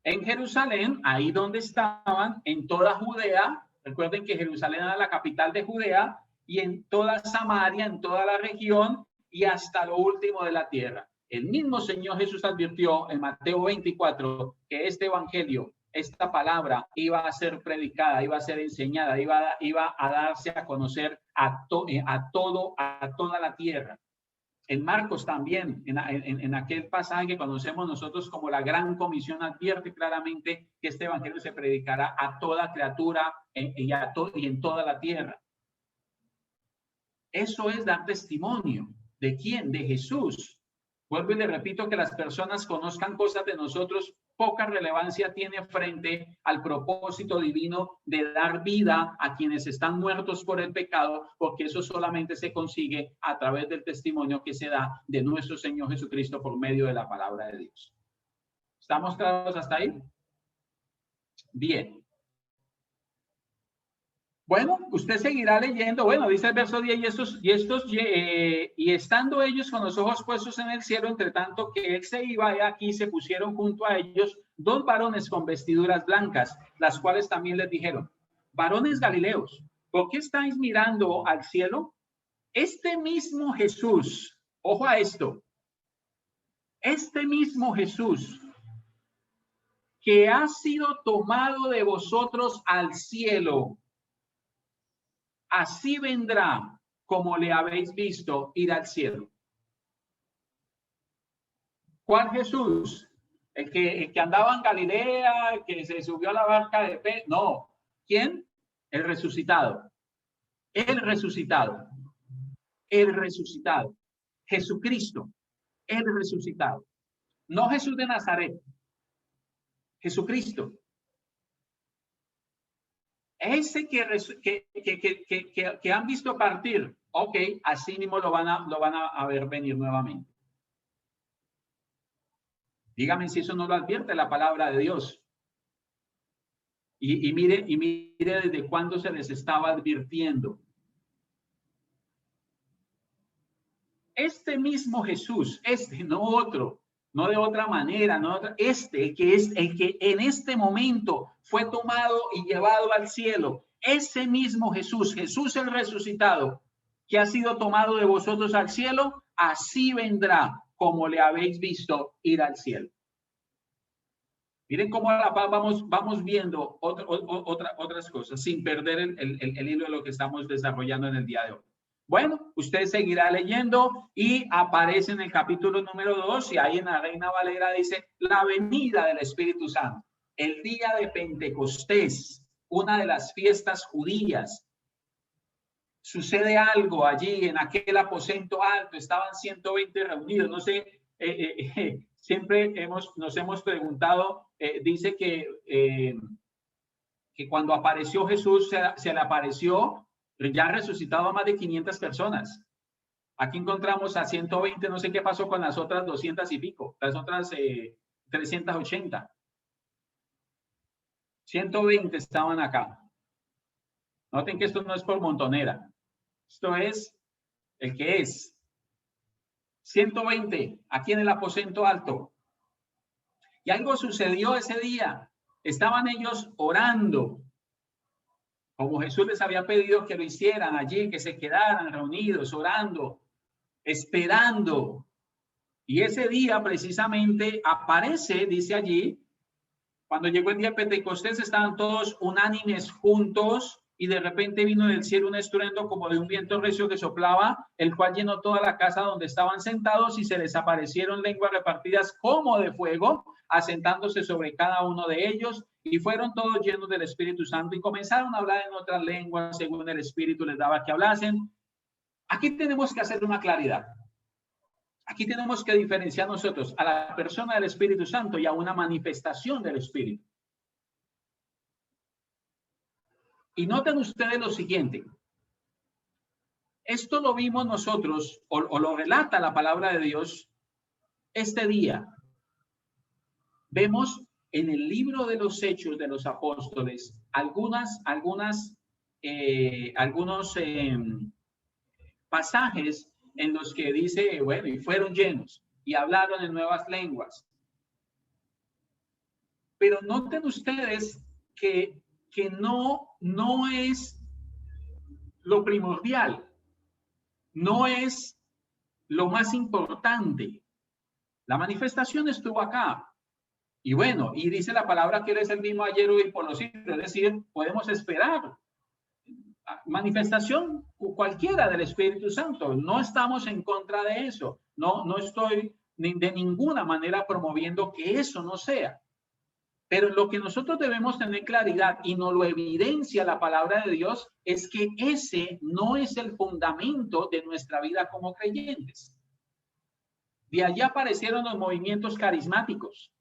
en Jerusalén, ahí donde estaban, en toda Judea. Recuerden que Jerusalén era la capital de Judea, y en toda Samaria, en toda la región, y hasta lo último de la tierra. El mismo Señor Jesús advirtió en Mateo 24 que este evangelio, esta palabra iba a ser predicada, iba a ser enseñada, iba a darse a conocer a toda la tierra. En Marcos también, en aquel pasaje que conocemos nosotros como la Gran Comisión, advierte claramente que este evangelio se predicará a toda criatura y en toda la tierra. Eso es dar testimonio. ¿De quién? De Jesús. Vuelvo y le repito, que las personas conozcan cosas de nosotros, poca relevancia tiene frente al propósito divino de dar vida a quienes están muertos por el pecado, porque eso solamente se consigue a través del testimonio que se da de nuestro Señor Jesucristo por medio de la palabra de Dios. ¿Estamos claros hasta ahí? Bien. Bueno, usted seguirá leyendo. Bueno, dice el verso 10, y estando ellos con los ojos puestos en el cielo, entre tanto que él se iba, y aquí se pusieron junto a ellos 2 varones con vestiduras blancas, las cuales también les dijeron: varones galileos, ¿por qué estáis mirando al cielo? Este mismo Jesús, ojo a esto, este mismo Jesús que ha sido tomado de vosotros al cielo, así vendrá como le habéis visto ir al cielo. ¿Cuál Jesús? El que andaba en Galilea, el que se subió a la barca de Pedro. No. ¿Quién? El resucitado. El resucitado. El resucitado. Jesucristo. El resucitado. No Jesús de Nazaret. Jesucristo. Ese que han visto partir, ok, así mismo lo van a ver venir nuevamente. Dígame si eso no lo advierte la palabra de Dios. Y mire desde cuándo se les estaba advirtiendo. Este mismo Jesús, no otro, no de otra manera, no de otra, que es el que en este momento fue tomado y llevado al cielo, ese mismo Jesús, Jesús el resucitado, que ha sido tomado de vosotros al cielo, así vendrá como le habéis visto ir al cielo. Miren cómo a la paz vamos viendo otras cosas sin perder el hilo de lo que estamos desarrollando en el día de hoy. Bueno, usted seguirá leyendo y aparece en el capítulo número 2 y ahí en la Reina Valera dice la venida del Espíritu Santo. El día de Pentecostés, una de las fiestas judías. Sucede algo allí en aquel aposento alto, estaban 120 reunidos, no sé, siempre nos hemos preguntado, dice que cuando apareció Jesús se le apareció ya resucitado a más de 500 personas. Aquí encontramos a 120, no sé qué pasó con las otras 200 y pico, las otras 380. 120 estaban acá. Noten que esto no es por montonera. Esto es el que es. 120 aquí en el aposento alto. Y algo sucedió ese día. Estaban ellos orando, como Jesús les había pedido que lo hicieran allí, que se quedaran reunidos, orando, esperando. Y ese día precisamente aparece, dice allí, cuando llegó el día de Pentecostés, estaban todos unánimes juntos y de repente vino del cielo un estruendo como de un viento recio que soplaba, el cual llenó toda la casa donde estaban sentados y se les aparecieron lenguas repartidas como de fuego, asentándose sobre cada uno de ellos, y fueron todos llenos del Espíritu Santo y comenzaron a hablar en otras lenguas según el Espíritu les daba que hablasen. Aquí tenemos que hacer una claridad. Aquí tenemos que diferenciar nosotros a la persona del Espíritu Santo y a una manifestación del Espíritu. Y noten ustedes lo siguiente. Esto lo vimos nosotros, o lo relata la palabra de Dios este día. Vemos en el libro de los Hechos de los Apóstoles algunos pasajes en los que dice, bueno, y fueron llenos y hablaron en nuevas lenguas. Pero noten ustedes que no es lo primordial, no es lo más importante. La manifestación estuvo acá. Y bueno, y dice la palabra que Él es el mismo ayer, hoy y por los siglos. Es decir, podemos esperar manifestación cualquiera del Espíritu Santo. No estamos en contra de eso. No estoy de ninguna manera promoviendo que eso no sea. Pero lo que nosotros debemos tener claridad, y nos lo evidencia la palabra de Dios, es que ese no es el fundamento de nuestra vida como creyentes. De allí aparecieron los movimientos carismáticos,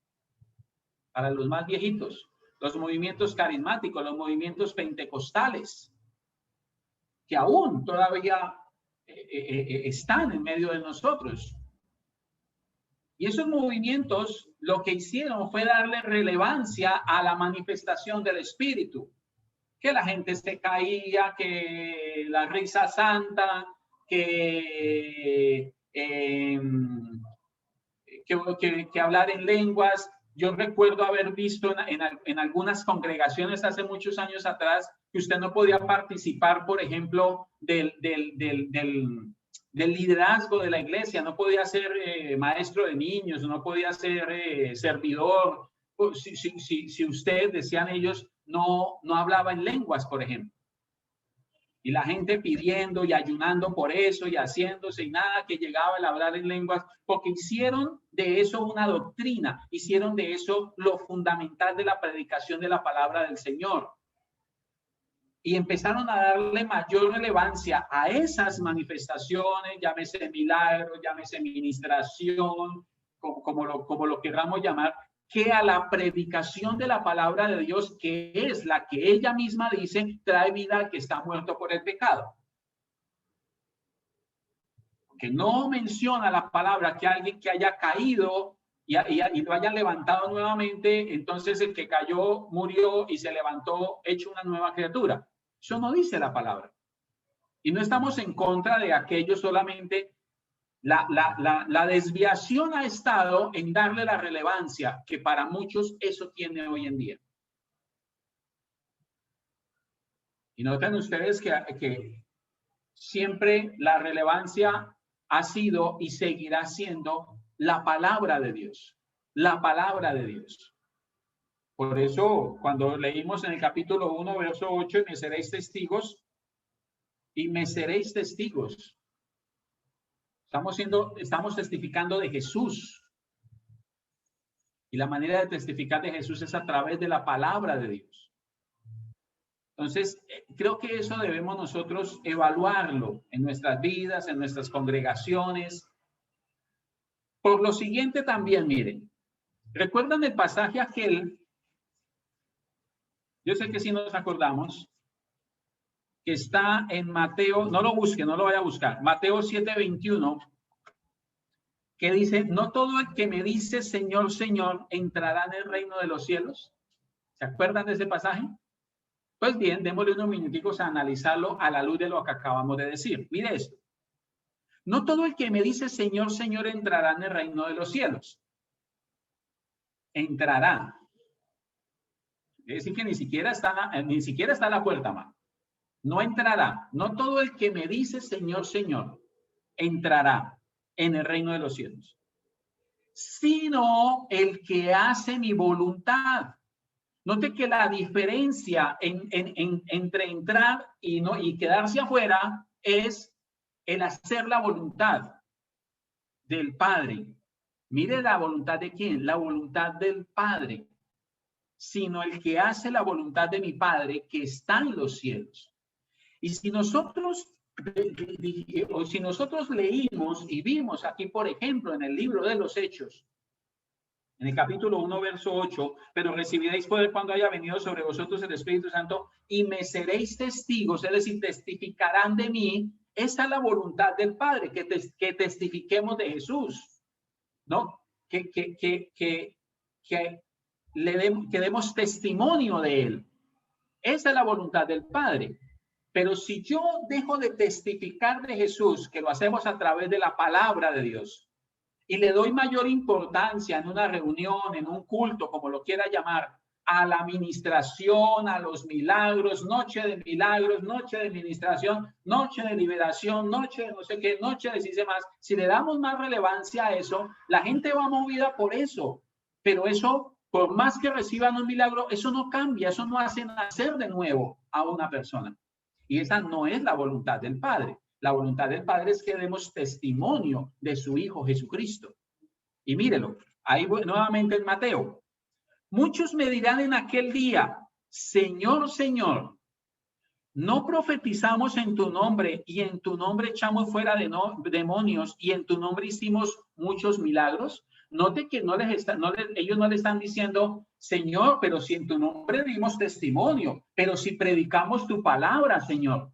para los más viejitos, los movimientos carismáticos, los movimientos pentecostales, que aún todavía están en medio de nosotros. Y esos movimientos lo que hicieron fue darle relevancia a la manifestación del Espíritu. Que la gente se caía, que la risa santa, que hablar en lenguas. Yo recuerdo haber visto en algunas congregaciones hace muchos años atrás que usted no podía participar, por ejemplo, del liderazgo de la iglesia, no podía ser maestro de niños, no podía ser servidor. Si usted, decían ellos, no hablaba en lenguas, por ejemplo. Y la gente pidiendo y ayunando por eso y haciéndose y nada que llegaba el hablar en lenguas, porque hicieron de eso una doctrina, hicieron de eso lo fundamental de la predicación de la palabra del Señor. Y empezaron a darle mayor relevancia a esas manifestaciones, llámese milagro, llámese ministración, como lo queramos llamar, que a la predicación de la palabra de Dios, que es la que ella misma dice, trae vida al que está muerto por el pecado. Que no menciona la palabra que alguien que haya caído y lo hayan levantado nuevamente, entonces el que cayó murió y se levantó hecho una nueva criatura. Eso no dice la palabra. Y no estamos en contra de aquello, solamente la desviación ha estado en darle la relevancia que para muchos eso tiene hoy en día. Y noten ustedes que siempre la relevancia ha sido y seguirá siendo la palabra de Dios. La palabra de Dios. Por eso, cuando leímos en el capítulo 1, verso 8, me seréis testigos y me seréis testigos. Estamos testificando de Jesús. Y la manera de testificar de Jesús es a través de la palabra de Dios. Entonces, creo que eso debemos nosotros evaluarlo en nuestras vidas, en nuestras congregaciones. Por lo siguiente también, miren, ¿recuerdan el pasaje aquel? Yo sé que sí nos acordamos, que está en Mateo, no lo busque, no lo vaya a buscar, Mateo 7:21, que dice, no todo el que me dice Señor, Señor, entrará en el reino de los cielos. ¿Se acuerdan de ese pasaje? Pues bien, démosle unos minuticos a analizarlo a la luz de lo que acabamos de decir. Mire esto. No todo el que me dice Señor, Señor, entrará en el reino de los cielos. Entrará. Es decir, que ni siquiera está a la puerta, man. No entrará. No todo el que me dice Señor, Señor, entrará en el reino de los cielos, sino el que hace mi voluntad. Note que la diferencia entre entrar y quedarse afuera es el hacer la voluntad del Padre. Mire la voluntad de quién, la voluntad del Padre, sino el que hace la voluntad de mi Padre que está en los cielos. Y si nosotros leímos y vimos aquí, por ejemplo, en el libro de los Hechos, en el capítulo 1, verso 8, pero recibiréis poder cuando haya venido sobre vosotros el Espíritu Santo y me seréis testigos, es decir, testificarán de mí. Esa es la voluntad del Padre, que testifiquemos de Jesús, ¿no? Que demos testimonio de Él. Esa es la voluntad del Padre. Pero si yo dejo de testificar de Jesús, que lo hacemos a través de la palabra de Dios, y le doy mayor importancia en una reunión, en un culto, como lo quiera llamar, a la administración, a los milagros, noche de milagros, noche de administración, noche de liberación, noche de no sé qué, noche de si más, si le damos más relevancia a eso, la gente va movida por eso. Pero eso, por más que reciban un milagro, eso no cambia, eso no hace nacer de nuevo a una persona. Y esa no es la voluntad del Padre. La voluntad del Padre es que demos testimonio de su Hijo Jesucristo. Y mírelo, ahí voy nuevamente en Mateo. Muchos me dirán en aquel día, Señor, Señor, ¿no profetizamos en tu nombre y en tu nombre echamos fuera demonios y en tu nombre hicimos muchos milagros? Note que ellos no le están diciendo, Señor, pero si en tu nombre dimos testimonio, pero si predicamos tu palabra, Señor.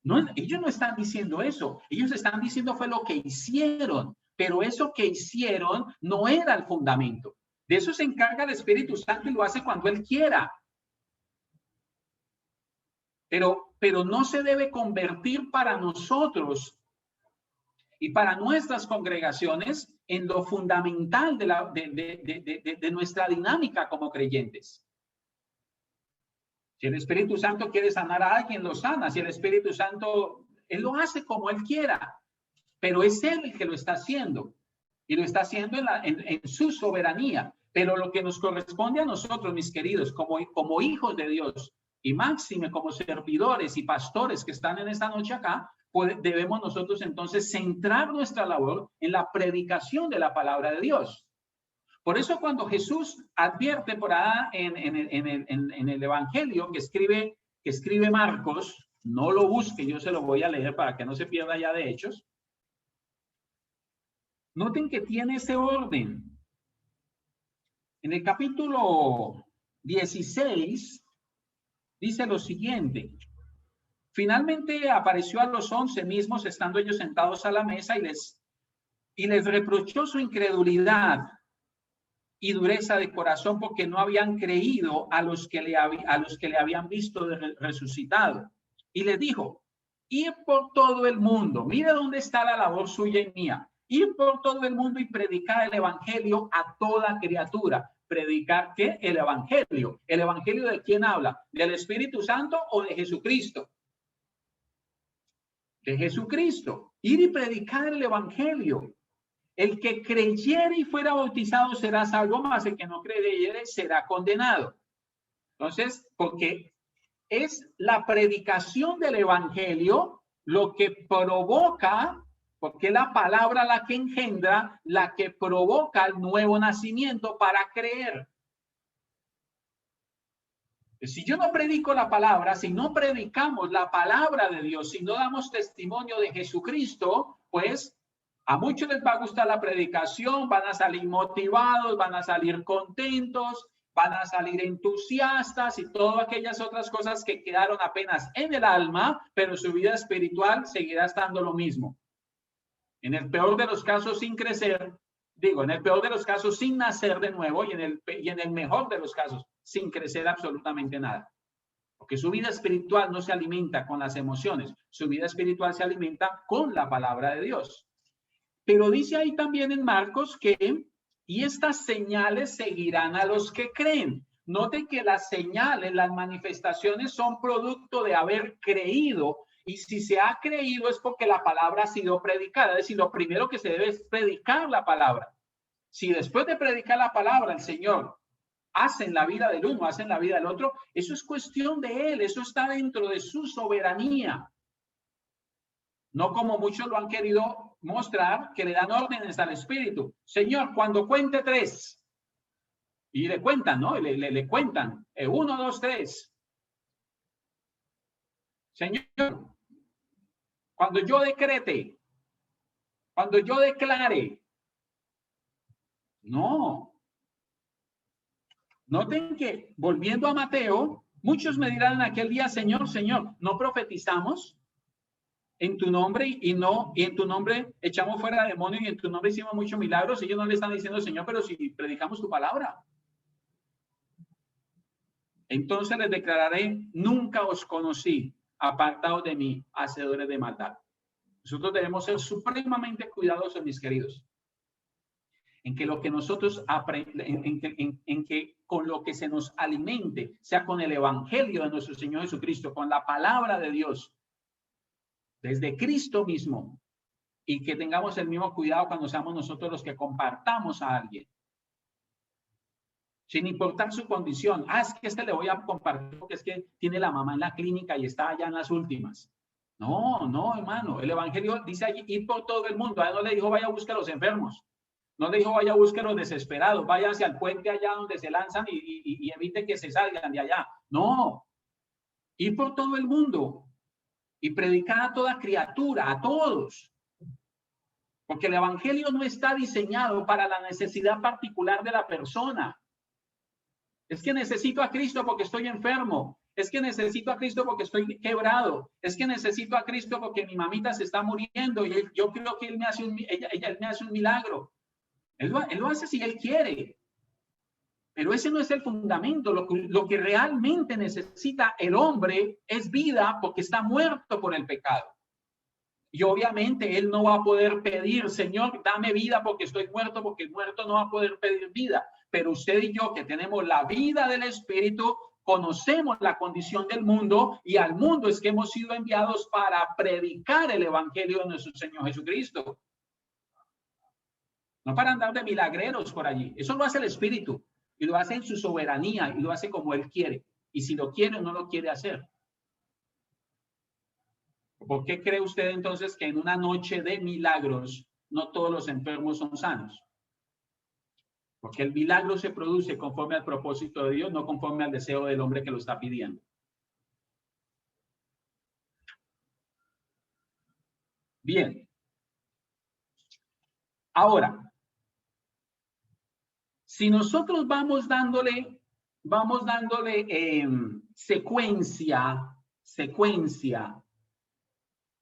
No, ellos no están diciendo eso. Ellos están diciendo fue lo que hicieron, pero eso que hicieron no era el fundamento. De eso se encarga el Espíritu Santo y lo hace cuando Él quiera. Pero no se debe convertir para nosotros y para nuestras congregaciones en lo fundamental de nuestra dinámica como creyentes. Si el Espíritu Santo quiere sanar a alguien, lo sana. Si el Espíritu Santo, Él lo hace como Él quiera, pero es Él el que lo está haciendo. Y lo está haciendo en su soberanía. Pero lo que nos corresponde a nosotros, mis queridos, como hijos de Dios, y máxime como servidores y pastores que están en esta noche acá, pues debemos nosotros entonces centrar nuestra labor en la predicación de la palabra de Dios. Por eso cuando Jesús advierte por ahí en el Evangelio que escribe Marcos, no lo busque, yo se lo voy a leer para que no se pierda ya de Hechos. Noten que tiene ese orden. En el capítulo 16 dice lo siguiente. Finalmente apareció a los 11 mismos, estando ellos sentados a la mesa, y les y les reprochó su incredulidad y dureza de corazón porque no habían creído a los que le habían visto resucitado. Y les dijo, ir por todo el mundo, mire dónde está la labor suya y mía, ir por todo el mundo y predicar el evangelio a toda criatura. ¿Predicar qué? El evangelio. ¿El evangelio de quién habla? ¿Del Espíritu Santo o de Jesucristo? De Jesucristo. Ir y predicar el evangelio. El que creyere y fuera bautizado será salvo, mas el que no creyere será condenado. Entonces, porque es la predicación del evangelio lo que provoca, porque la palabra la que engendra, la que provoca el nuevo nacimiento para creer. Si yo no predico la palabra, si no predicamos la palabra de Dios, si no damos testimonio de Jesucristo, pues a muchos les va a gustar la predicación, van a salir motivados, van a salir contentos, van a salir entusiastas y todas aquellas otras cosas que quedaron apenas en el alma, pero su vida espiritual seguirá estando lo mismo. En el peor de los casos sin crecer, en el peor de los casos sin nacer de nuevo y en el mejor de los casos sin crecer absolutamente nada. Porque su vida espiritual no se alimenta con las emociones, su vida espiritual se alimenta con la palabra de Dios. Pero dice ahí también en Marcos que, y estas señales seguirán a los que creen. Note que las señales, las manifestaciones son producto de haber creído, y si se ha creído es porque la palabra ha sido predicada. Es decir, lo primero que se debe es predicar la palabra. Si después de predicar la palabra el Señor hace en la vida del uno, hace en la vida del otro, eso es cuestión de Él, eso está dentro de su soberanía. No como muchos lo han querido mostrar, que le dan órdenes al Espíritu. Señor, cuando cuente 3, y le cuentan, ¿no? Le cuentan, 1, 2, 3. Señor, cuando yo decrete, cuando yo declare. No. Noten que, volviendo a Mateo, muchos me dirán en aquel día, Señor, Señor, ¿no profetizamos en tu nombre y en tu nombre echamos fuera demonios y en tu nombre hicimos muchos milagros? Ellos no le están diciendo, Señor, pero si predicamos tu palabra. Entonces les declararé, nunca os conocí, apartados de mí, hacedores de maldad. Nosotros debemos ser supremamente cuidadosos, mis queridos, en que lo que nosotros en que con lo que se nos alimente, sea con el evangelio de nuestro Señor Jesucristo, con la palabra de Dios, desde Cristo mismo, y que tengamos el mismo cuidado cuando seamos nosotros los que compartamos a alguien, sin importar su condición. Es que le voy a compartir porque es que tiene la mamá en la clínica y está allá en las últimas. No, hermano, el evangelio dice allí, ir por todo el mundo. A él no le dijo, vaya a buscar a los enfermos. No le dijo, vaya a buscar a los desesperados, vaya hacia el puente allá donde se lanzan y evite que se salgan de allá. No, ir por todo el mundo y predicar a toda criatura, a todos. Porque el evangelio no está diseñado para la necesidad particular de la persona. Es que necesito a Cristo porque estoy enfermo. Es que necesito a Cristo porque estoy quebrado. Es que necesito a Cristo porque mi mamita se está muriendo y yo creo que él me hace un milagro. Él lo hace si él quiere. Pero ese no es el fundamento. Lo que realmente necesita el hombre es vida porque está muerto por el pecado. Y obviamente él no va a poder pedir, Señor, dame vida porque estoy muerto, porque el muerto no va a poder pedir vida. Pero usted y yo, que tenemos la vida del Espíritu, conocemos la condición del mundo y al mundo es que hemos sido enviados para predicar el evangelio de nuestro Señor Jesucristo. No para andar de milagreros por allí. Eso lo hace el Espíritu y lo hace en su soberanía y lo hace como Él quiere. Y si lo quiere o no lo quiere hacer. ¿Por qué cree usted entonces que en una noche de milagros no todos los enfermos son sanos? Porque el milagro se produce conforme al propósito de Dios, no conforme al deseo del hombre que lo está pidiendo. Bien. Ahora, si nosotros vamos dándole secuencia,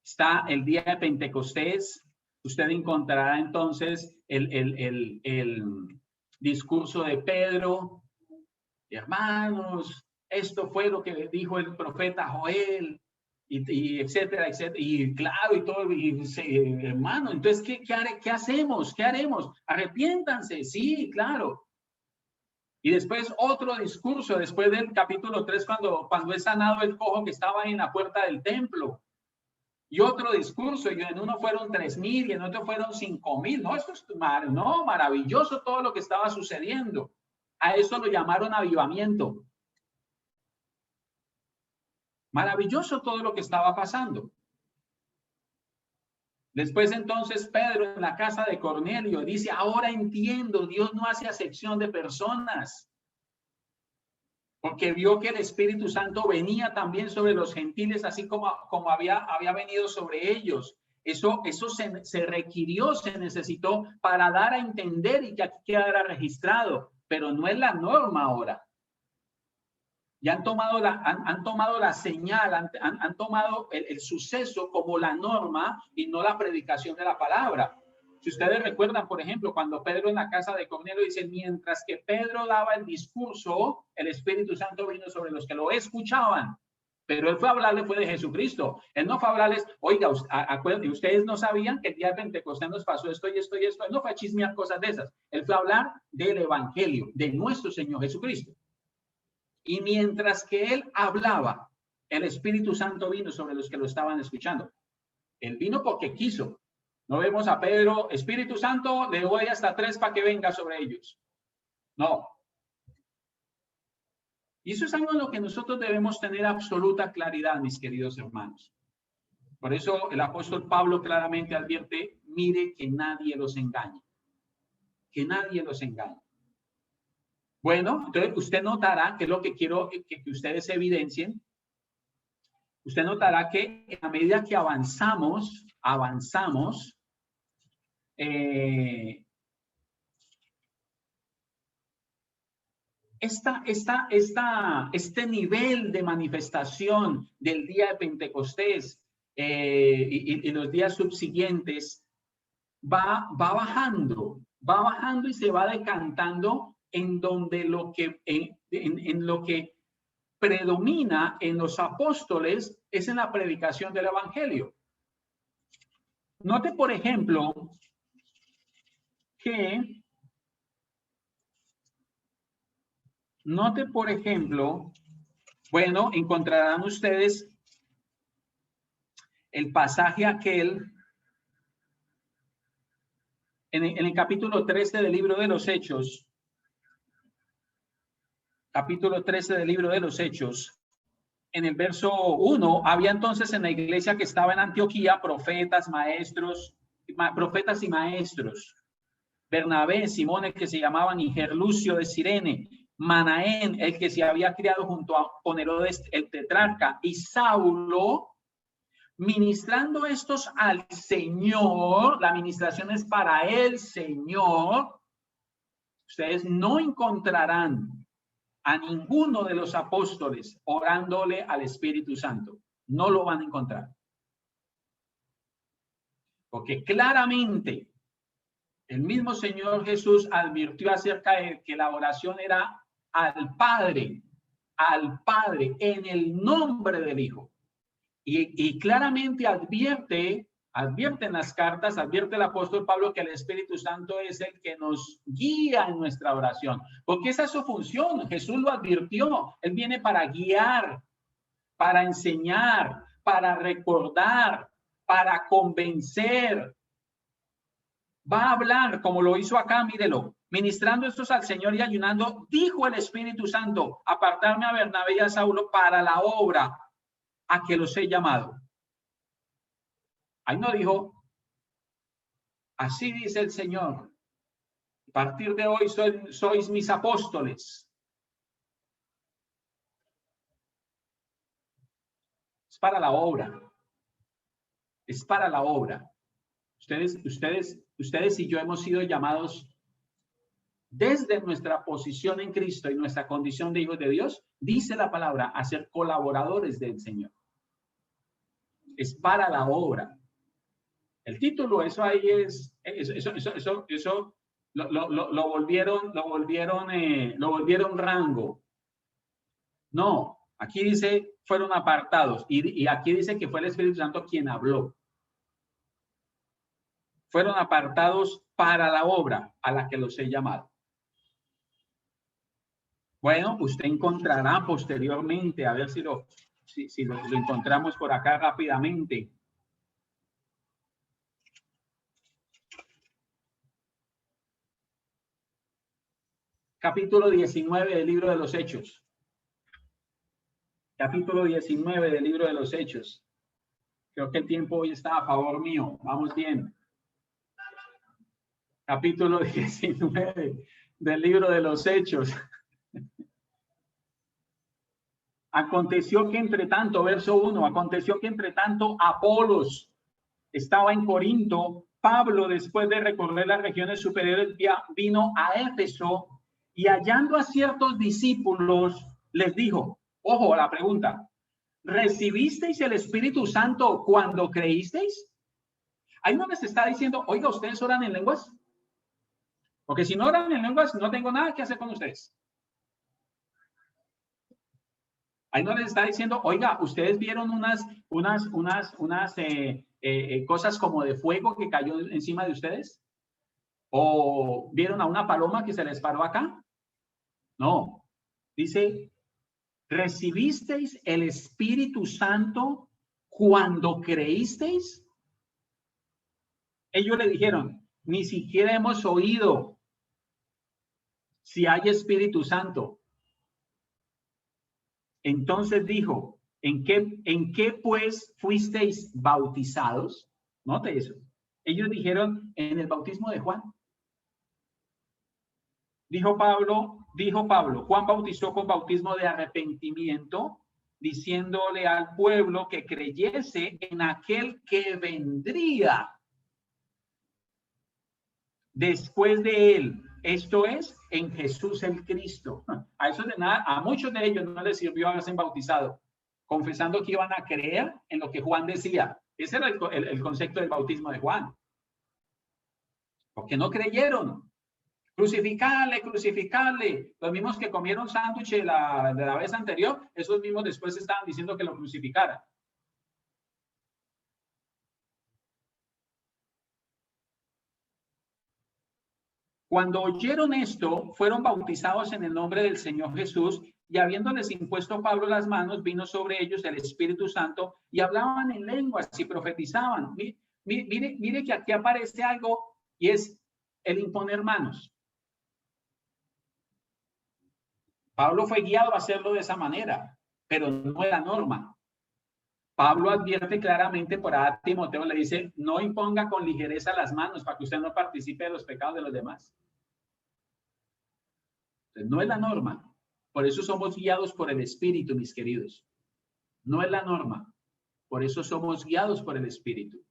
está el día de Pentecostés, Usted encontrará entonces el discurso de Pedro. Hermanos, esto fue lo que dijo el profeta Joel, y etcétera, etcétera. Y claro, y todo, hermano, entonces, ¿qué hacemos? ¿Qué haremos? Arrepiéntanse, sí, claro. Y después otro discurso, después del capítulo 3, cuando es sanado el cojo que estaba en la puerta del templo. Y otro discurso, y en uno fueron 3,000 y en otro fueron 5,000. No, esto es maravilloso todo lo que estaba sucediendo. A eso lo llamaron avivamiento. Maravilloso todo lo que estaba pasando. Después entonces Pedro en la casa de Cornelio dice, ahora entiendo, Dios no hace acepción de personas. Porque vio que el Espíritu Santo venía también sobre los gentiles, así como había venido sobre ellos. Eso se requirió, se necesitó para dar a entender y que aquí quedara registrado, pero no es la norma ahora. Ya han tomado la señal, han tomado el suceso como la norma y no la predicación de la palabra. Si ustedes recuerdan, por ejemplo, cuando Pedro en la casa de Cornelio dice, mientras que Pedro daba el discurso, el Espíritu Santo vino sobre los que lo escuchaban. Pero él fue a hablarle, fue de Jesucristo. Él no fue a hablarles, oiga, ustedes no sabían que el día de Pentecostés nos pasó esto y esto y esto. Él no fue a chismear cosas de esas. Él fue a hablar del Evangelio, de nuestro Señor Jesucristo. Y mientras que él hablaba, el Espíritu Santo vino sobre los que lo estaban escuchando. Él vino porque quiso. No vemos a Pedro, Espíritu Santo, le doy hasta 3 para que venga sobre ellos. No. Y eso es algo en lo que nosotros debemos tener absoluta claridad, mis queridos hermanos. Por eso el apóstol Pablo claramente advierte, mire que nadie los engañe. Que nadie los engañe. Bueno, entonces usted notará, que es lo que quiero que ustedes evidencien, usted notará que a medida que avanzamos, este nivel de manifestación del día de Pentecostés y los días subsiguientes va bajando y se va decantando en donde en lo que predomina en los apóstoles es en la predicación del evangelio. Note, por ejemplo, bueno, encontrarán ustedes el pasaje aquel en el capítulo 13 del libro de los Hechos. Capítulo 13 del libro de los Hechos. En el verso 1, había entonces en la iglesia que estaba en Antioquía profetas y maestros. Bernabé, Simón, el que se llamaban Niger, Lucio de Cirene, Manaén, el que se había criado con Herodes el tetrarca, y Saulo, ministrando estos al Señor. La ministración es para el Señor. Ustedes no encontrarán a ninguno de los apóstoles orándole al Espíritu Santo. No lo van a encontrar. Porque claramente el mismo Señor Jesús advirtió acerca de que la oración era al Padre, en el nombre del Hijo. Y claramente advierte en las cartas, advierte el apóstol Pablo que el Espíritu Santo es el que nos guía en nuestra oración, porque esa es su función. Jesús lo advirtió. Él viene para guiar, para enseñar, para recordar, para convencer. Va a hablar como lo hizo acá, mírelo. Ministrando estos al Señor y ayunando, dijo el Espíritu Santo, apartarme a Bernabé y a Saulo para la obra a que los he llamado. Ahí no dijo, así dice el Señor, a partir de hoy sois mis apóstoles. Es para la obra. Es para la obra. Ustedes y yo hemos sido llamados desde nuestra posición en Cristo y nuestra condición de hijos de Dios, dice la palabra, a ser colaboradores del Señor. Es para la obra. El título, eso ahí es, eso lo volvieron rango. No, aquí dice fueron apartados y aquí dice que fue el Espíritu Santo quien habló. Fueron apartados para la obra a la que los he llamado. Bueno, usted encontrará posteriormente, a ver si lo encontramos por acá rápidamente. Capítulo 19 del libro de los Hechos. Capítulo 19 del libro de los Hechos. Creo que el tiempo hoy está a favor mío. Vamos bien. Capítulo 19 del libro de los Hechos. Aconteció que entre tanto, verso 1, aconteció que entre tanto Apolos estaba en Corinto. Pablo, después de recorrer las regiones superiores, vino a Éfeso y hallando a ciertos discípulos, les dijo, ojo a la pregunta, ¿recibisteis el Espíritu Santo cuando creísteis? Ahí no les está diciendo, oiga, ¿ustedes oran en lenguas? Porque si no oran en lenguas, no tengo nada que hacer con ustedes. Ahí no les está diciendo, oiga, ustedes vieron unas cosas como de fuego que cayó encima de ustedes. ¿O vieron a una paloma que se les paró acá? No. Dice, ¿recibisteis el Espíritu Santo cuando creísteis? Ellos le dijeron, ni siquiera hemos oído si hay Espíritu Santo. Entonces dijo, ¿en qué pues fuisteis bautizados? Note eso. Ellos dijeron, en el bautismo de Juan. Dijo Pablo, Juan bautizó con bautismo de arrepentimiento, diciéndole al pueblo que creyese en aquel que vendría después de él. Esto es, en Jesús el Cristo. A eso de nada, a muchos de ellos no les sirvió haberse bautizado, confesando que iban a creer en lo que Juan decía. Ese era el concepto del bautismo de Juan. Porque no creyeron. Crucificarle, crucificarle. Los mismos que comieron sándwich de la vez anterior, esos mismos después estaban diciendo que lo crucificaran. Cuando oyeron esto, fueron bautizados en el nombre del Señor Jesús, y habiéndoles impuesto Pablo las manos, vino sobre ellos el Espíritu Santo, y hablaban en lenguas y profetizaban. Mire que aquí aparece algo, y es el imponer manos. Pablo fue guiado a hacerlo de esa manera, pero no es la norma. Pablo advierte claramente por a Timoteo, le dice, no imponga con ligereza las manos para que usted no participe de los pecados de los demás. Entonces, no es la norma. Por eso somos guiados por el Espíritu, mis queridos. No es la norma. Por eso somos guiados por el Espíritu.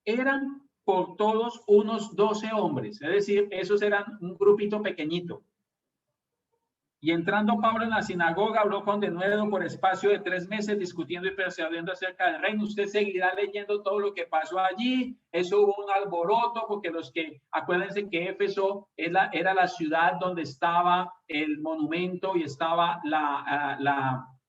Eran por todos unos 12 hombres, es decir, esos eran un grupito pequeñito. Y entrando Pablo en la sinagoga, habló con denuedo por espacio de 3 meses, discutiendo y persuadiendo acerca del reino. Usted seguirá leyendo todo lo que pasó allí. Eso hubo un alboroto, porque acuérdense que Éfeso era la ciudad donde estaba el monumento y estaba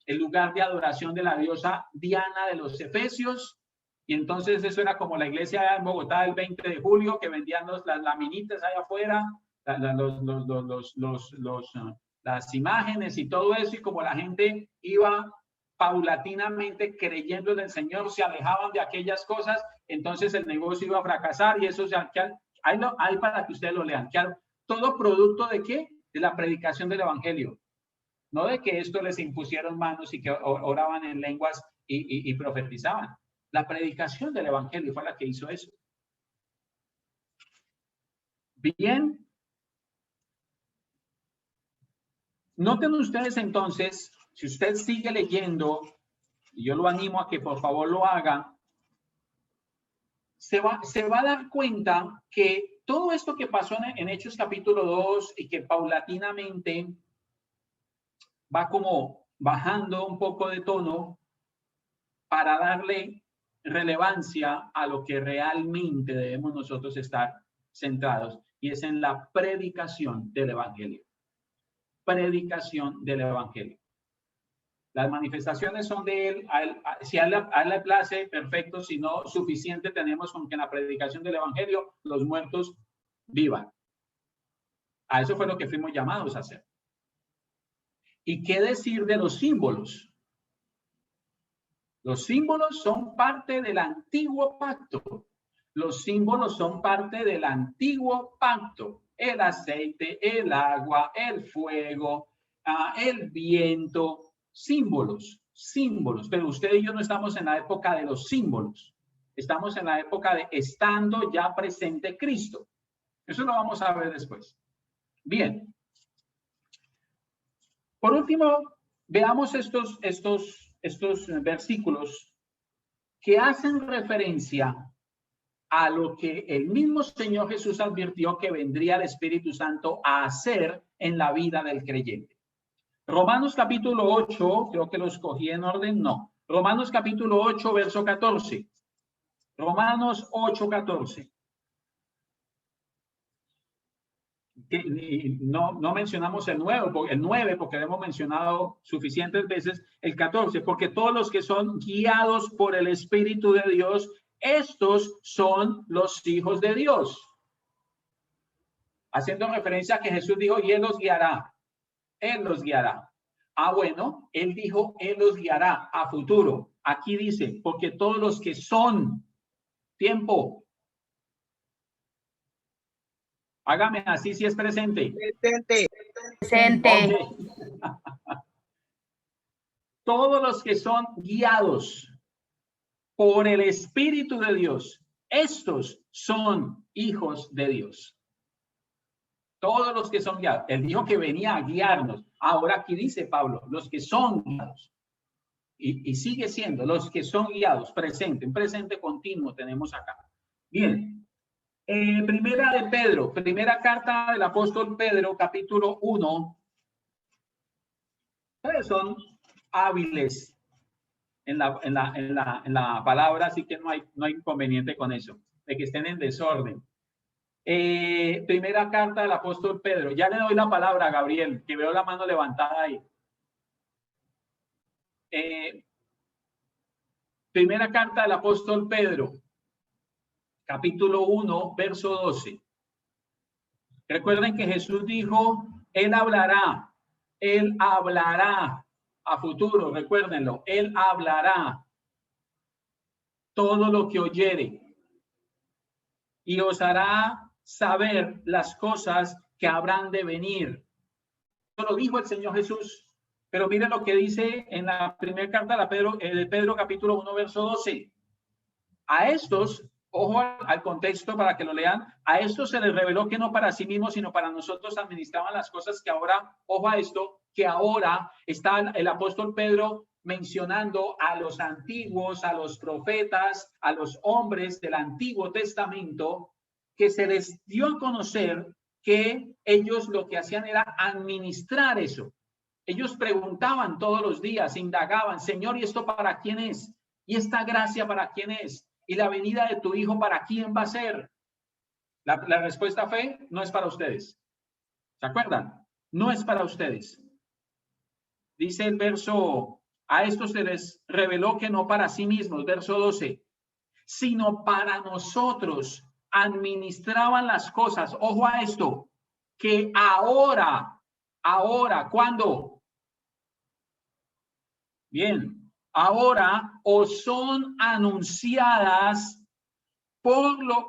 el lugar de adoración de la diosa Diana de los Efesios. Y entonces eso era como la iglesia en Bogotá el 20 de julio, que vendían las laminitas allá afuera, las imágenes y todo eso, y como la gente iba paulatinamente creyendo en el Señor, se alejaban de aquellas cosas, entonces el negocio iba a fracasar, y eso hay para que ustedes lo lean. ¿Todo producto de qué? De la predicación del evangelio. No de que esto les impusieron manos y que oraban en lenguas y profetizaban. La predicación del evangelio fue la que hizo eso. Bien. Noten ustedes entonces, si usted sigue leyendo, y yo lo animo a que por favor lo haga, se va a dar cuenta que todo esto que pasó en Hechos capítulo 2 y que paulatinamente va como bajando un poco de tono, para darle relevancia a lo que realmente debemos nosotros estar centrados, y es en la predicación del evangelio. Predicación del evangelio. Las manifestaciones son de él, si a él le place, perfecto, si no, suficiente tenemos con que en la predicación del evangelio los muertos vivan. A eso fue lo que fuimos llamados a hacer. ¿Y qué decir de los símbolos? Los símbolos son parte del antiguo pacto. Los símbolos son parte del antiguo pacto. El aceite, el agua, el fuego, el viento, símbolos, símbolos. Pero usted y yo no estamos en la época de los símbolos. Estamos en la época de estando ya presente Cristo. Eso lo vamos a ver después. Bien. Por último, veamos estos versículos que hacen referencia a lo que el mismo Señor Jesús advirtió que vendría el Espíritu Santo a hacer en la vida del creyente. Romanos capítulo 8, creo que lo escogí en orden, no. Romanos capítulo 8, verso 14. Romanos 8, 14. No mencionamos el 9 porque lo hemos mencionado suficientes veces, el 14, porque todos los que son guiados por el Espíritu de Dios, estos son los hijos de Dios. Haciendo referencia a que Jesús dijo, y Él los guiará. Él los guiará. Bueno, Él dijo, Él los guiará a futuro. Aquí dice, porque todos los que son, tiempo. Hágame así si es presente. Presente. Presente. Okay. Todos los que son guiados por el Espíritu de Dios, estos son hijos de Dios. Todos los que son guiados. Él dijo que venía a guiarnos. Ahora aquí dice Pablo, los que son guiados. Y sigue siendo los que son guiados, presente, en presente continuo tenemos acá. Bien. Primera de Pedro, primera carta del apóstol Pedro, capítulo 1. Ustedes son hábiles en la palabra, así que no hay inconveniente con eso, de que estén en desorden. Primera carta del apóstol Pedro. Ya le doy la palabra a Gabriel, que veo la mano levantada ahí. Primera carta del apóstol Pedro, capítulo 1, verso 12. Recuerden que Jesús dijo, Él hablará a futuro, recuérdenlo, Él hablará todo lo que oyere y os hará saber las cosas que habrán de venir. Eso lo dijo el Señor Jesús, pero miren lo que dice en la primera carta de Pedro, capítulo 1, verso 12. A estos, ojo al contexto para que lo lean, a estos se les reveló que no para sí mismos, sino para nosotros administraban las cosas que ahora, ojo a esto, que ahora está el apóstol Pedro mencionando a los antiguos, a los profetas, a los hombres del Antiguo Testamento, que se les dio a conocer que ellos lo que hacían era administrar eso. Ellos preguntaban todos los días, indagaban, Señor, ¿y esto para quién es? ¿Y esta gracia para quién es? ¿Y la venida de tu hijo para quién va a ser? La respuesta fue, no es para ustedes. ¿Se acuerdan? No es para ustedes. Dice el verso, a estos se les reveló que no para sí mismos, verso 12, sino para nosotros administraban las cosas. Ojo a esto, que ahora, ¿cuándo? Bien, ahora os son anunciadas por los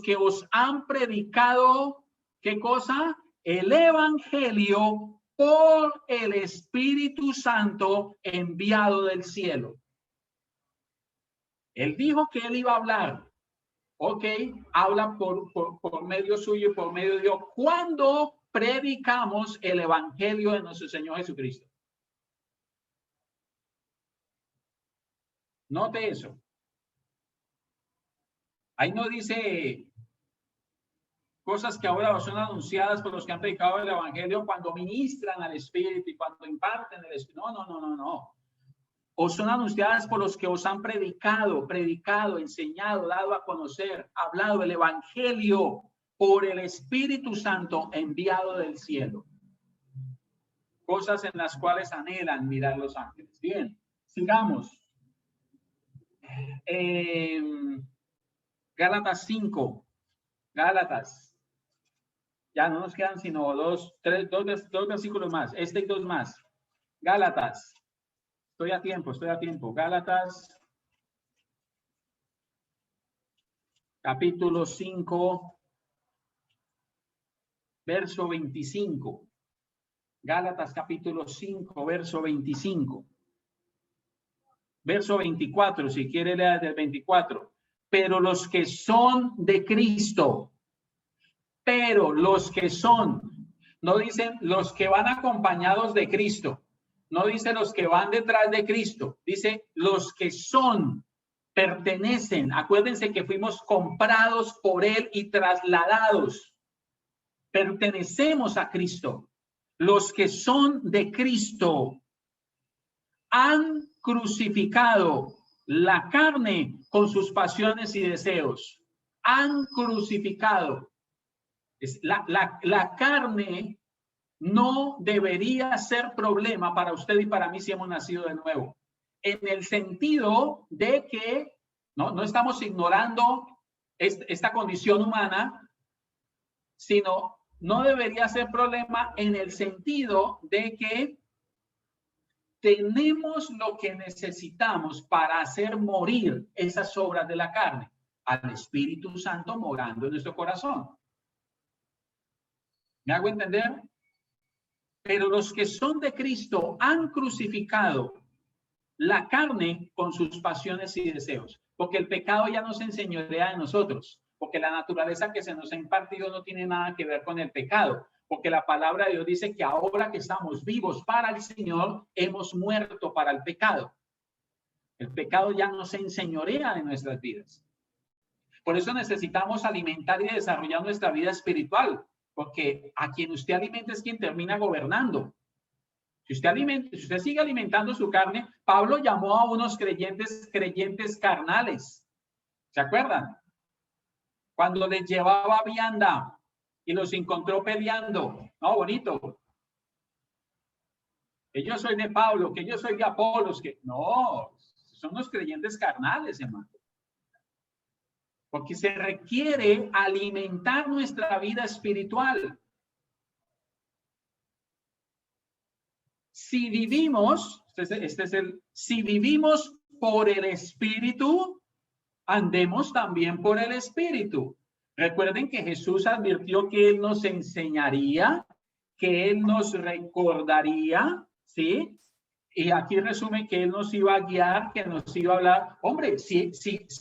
que os han predicado, ¿qué cosa? El evangelio por el Espíritu Santo enviado del cielo. Él dijo que él iba a hablar. Ok, habla por medio suyo y por medio de Dios. ¿Cuándo predicamos el evangelio de nuestro Señor Jesucristo? Note eso. Ahí no dice cosas que ahora son anunciadas por los que han predicado el evangelio cuando ministran al Espíritu y cuando imparten el Espíritu. No. os son anunciadas por los que os han predicado, enseñado, dado a conocer, hablado el evangelio por el Espíritu Santo enviado del cielo. Cosas en las cuales anhelan mirar los ángeles. Bien, sigamos. Gálatas 5. Gálatas. Ya no nos quedan sino dos versículos más. Este y dos más. Gálatas. Estoy a tiempo. Gálatas. Capítulo 5. Verso 25. Gálatas capítulo 5, verso 25. Verso 24, si quiere leer del 24. Pero los que son de Cristo, no dicen los que van acompañados de Cristo, no dice los que van detrás de Cristo, dice los que son, pertenecen. Acuérdense que fuimos comprados por Él y trasladados. Pertenecemos a Cristo. Los que son de Cristo han crucificado la carne con sus pasiones y deseos. Han crucificado. La carne no debería ser problema para usted y para mí si hemos nacido de nuevo. En el sentido de que no estamos ignorando esta condición humana, sino no debería ser problema en el sentido de que tenemos lo que necesitamos para hacer morir esas obras de la carne al Espíritu Santo morando en nuestro corazón. ¿Me hago entender? Pero los que son de Cristo han crucificado la carne con sus pasiones y deseos, porque el pecado ya no se enseñorea de nosotros. Porque la naturaleza que se nos ha impartido no tiene nada que ver con el pecado. Porque la palabra de Dios dice que ahora que estamos vivos para el Señor, hemos muerto para el pecado. El pecado ya no se enseñorea de nuestras vidas. Por eso necesitamos alimentar y desarrollar nuestra vida espiritual. Porque a quien usted alimenta es quien termina gobernando. Si usted sigue alimentando su carne, Pablo llamó a unos creyentes carnales. ¿Se acuerdan? Cuando les llevaba vianda y los encontró peleando. No, bonito. Que yo soy de Pablo, que yo soy de Apolos, que no, son los creyentes carnales, hermano. Porque se requiere alimentar nuestra vida espiritual. Si vivimos, si vivimos por el Espíritu, andemos también por el Espíritu. Recuerden que Jesús advirtió que Él nos enseñaría, que Él nos recordaría, ¿sí? Y aquí resume que Él nos iba a guiar, que nos iba a hablar. Hombre, si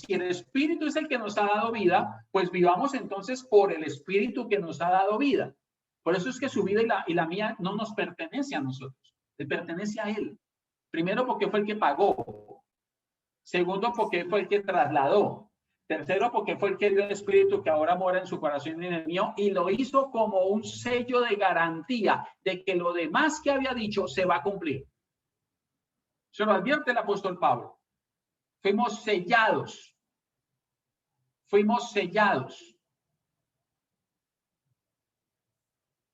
el Espíritu es el que nos ha dado vida, pues vivamos entonces por el Espíritu que nos ha dado vida. Por eso es que su vida y la mía no nos pertenece a nosotros, le pertenece a Él. Primero, porque fue el que pagó. Segundo, porque fue el que trasladó. Tercero, porque fue el que dio el Espíritu que ahora mora en su corazón y en el mío, y lo hizo como un sello de garantía de que lo demás que había dicho se va a cumplir. Se lo advierte el apóstol Pablo. Fuimos sellados. Fuimos sellados.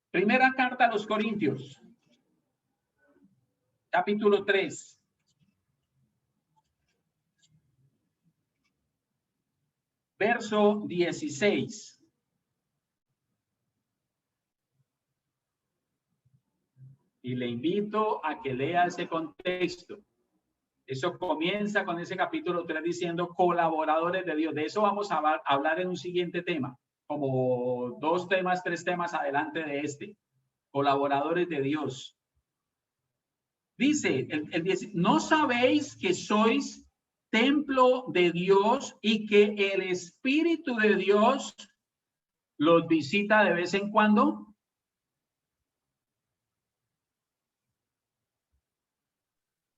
Primera carta a los Corintios, capítulo 3. Verso 16. Y le invito a que lea ese contexto. Eso comienza con ese capítulo 3 diciendo colaboradores de Dios. De eso vamos a hablar en un siguiente tema, como 2 temas, 3 temas adelante de este. Colaboradores de Dios. Dice, ¿no sabéis que sois templo de Dios y que el Espíritu de Dios los visita de vez en cuando?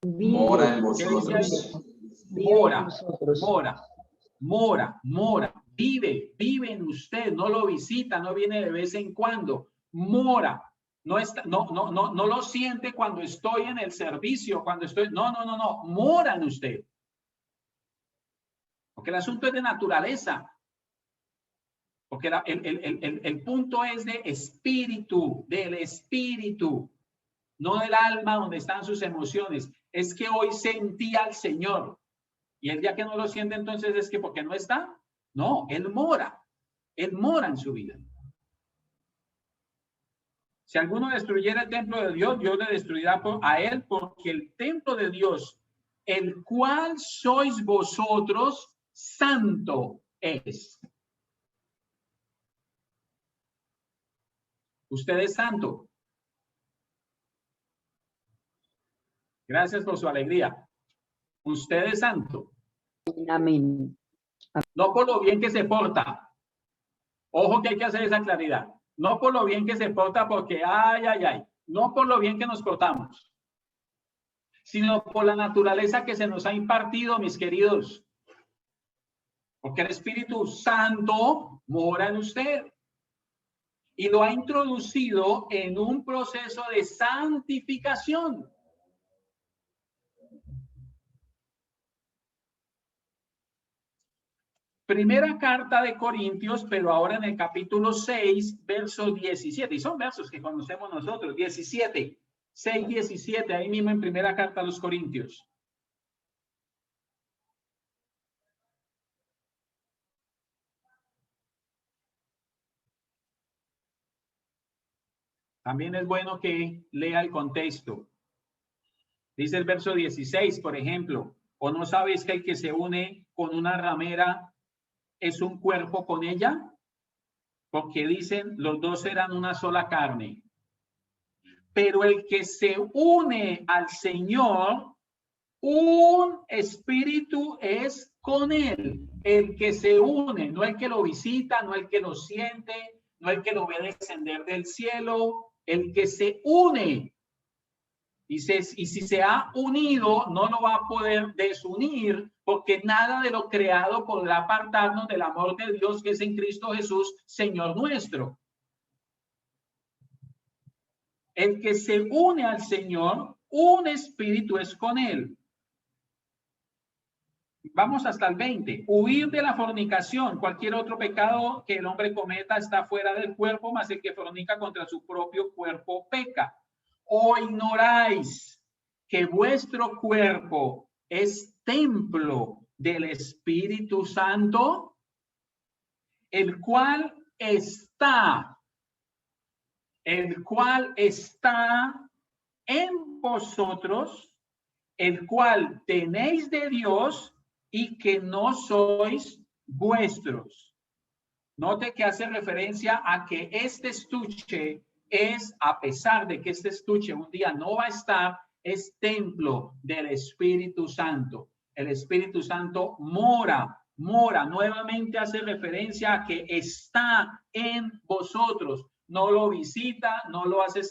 Mora en vosotros. Mora. Vive en usted, no lo visita, no viene de vez en cuando. Mora. no lo siente cuando estoy en el servicio, cuando estoy, no, mora en usted. Porque el asunto es de naturaleza. Porque el punto es de espíritu, del espíritu, no del alma donde están sus emociones. Es que hoy sentí al Señor. Y el día que no lo siente, entonces es que porque no está. No, Él mora en su vida. Si alguno destruyera el templo de Dios, Dios le destruirá a él, porque el templo de Dios, el cual sois vosotros, santo es. Usted es santo. Gracias por su alegría. Usted es santo. Amén. No por lo bien que se porta. Ojo que hay que hacer esa claridad. No por lo bien que se porta porque, ay. No por lo bien que nos portamos. Sino por la naturaleza que se nos ha impartido, mis queridos. Porque el Espíritu Santo mora en usted. Y lo ha introducido en un proceso de santificación. Primera carta de Corintios, pero ahora en el capítulo 6, verso 17. Y son versos que conocemos nosotros, 17. 6, 17, ahí mismo en primera carta a los Corintios. También es bueno que lea el contexto. Dice el verso 16, por ejemplo, ¿o no sabéis que el que se une con una ramera es un cuerpo con ella? Porque dicen, los dos serán una sola carne. Pero el que se une al Señor, un espíritu es con él. El que se une, no el que lo visita, no el que lo siente, no el que lo ve descender del cielo, el que se une. Y si se ha unido, no lo va a poder desunir, porque nada de lo creado podrá apartarnos del amor de Dios que es en Cristo Jesús, Señor nuestro. El que se une al Señor, un espíritu es con él. Vamos hasta el 20. Huir de la fornicación. Cualquier otro pecado que el hombre cometa está fuera del cuerpo, mas el que fornica contra su propio cuerpo peca. ¿O ignoráis que vuestro cuerpo es templo del Espíritu Santo, el cual está en vosotros, el cual tenéis de Dios y que no sois vuestros? Note que hace referencia a que este estuche es, a pesar de que este estuche un día no va a estar, es templo del Espíritu Santo. El Espíritu Santo mora. Nuevamente hace referencia a que está en vosotros. No lo visita, no lo hace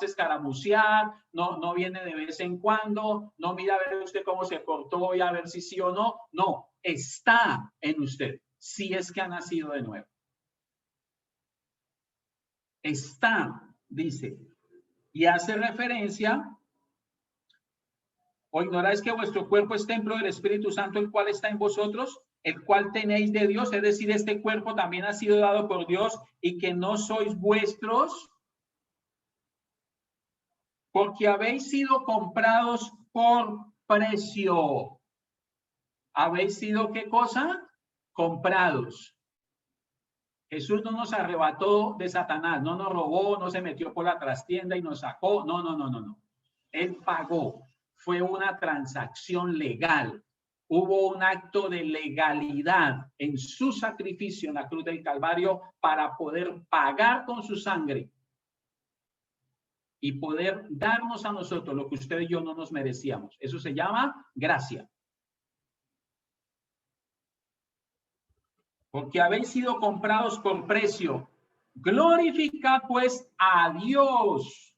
escaramucear, no viene de vez en cuando, no mira a ver usted cómo se portó y a ver si sí o no. No, está en usted, si es que ha nacido de nuevo. Está, dice, y hace referencia, ¿o ignoráis que vuestro cuerpo es templo del Espíritu Santo, el cual está en vosotros, el cual tenéis de Dios? Es decir, este cuerpo también ha sido dado por Dios y que no sois vuestros, porque habéis sido comprados por precio. ¿Habéis sido qué cosa? Comprados. Jesús no nos arrebató de Satanás, no nos robó, no se metió por la trastienda y nos sacó. No. Él pagó. Fue una transacción legal. Hubo un acto de legalidad en su sacrificio en la cruz del Calvario para poder pagar con su sangre y poder darnos a nosotros lo que usted y yo no nos merecíamos. Eso se llama gracia. Porque habéis sido comprados por precio. Glorificad pues a Dios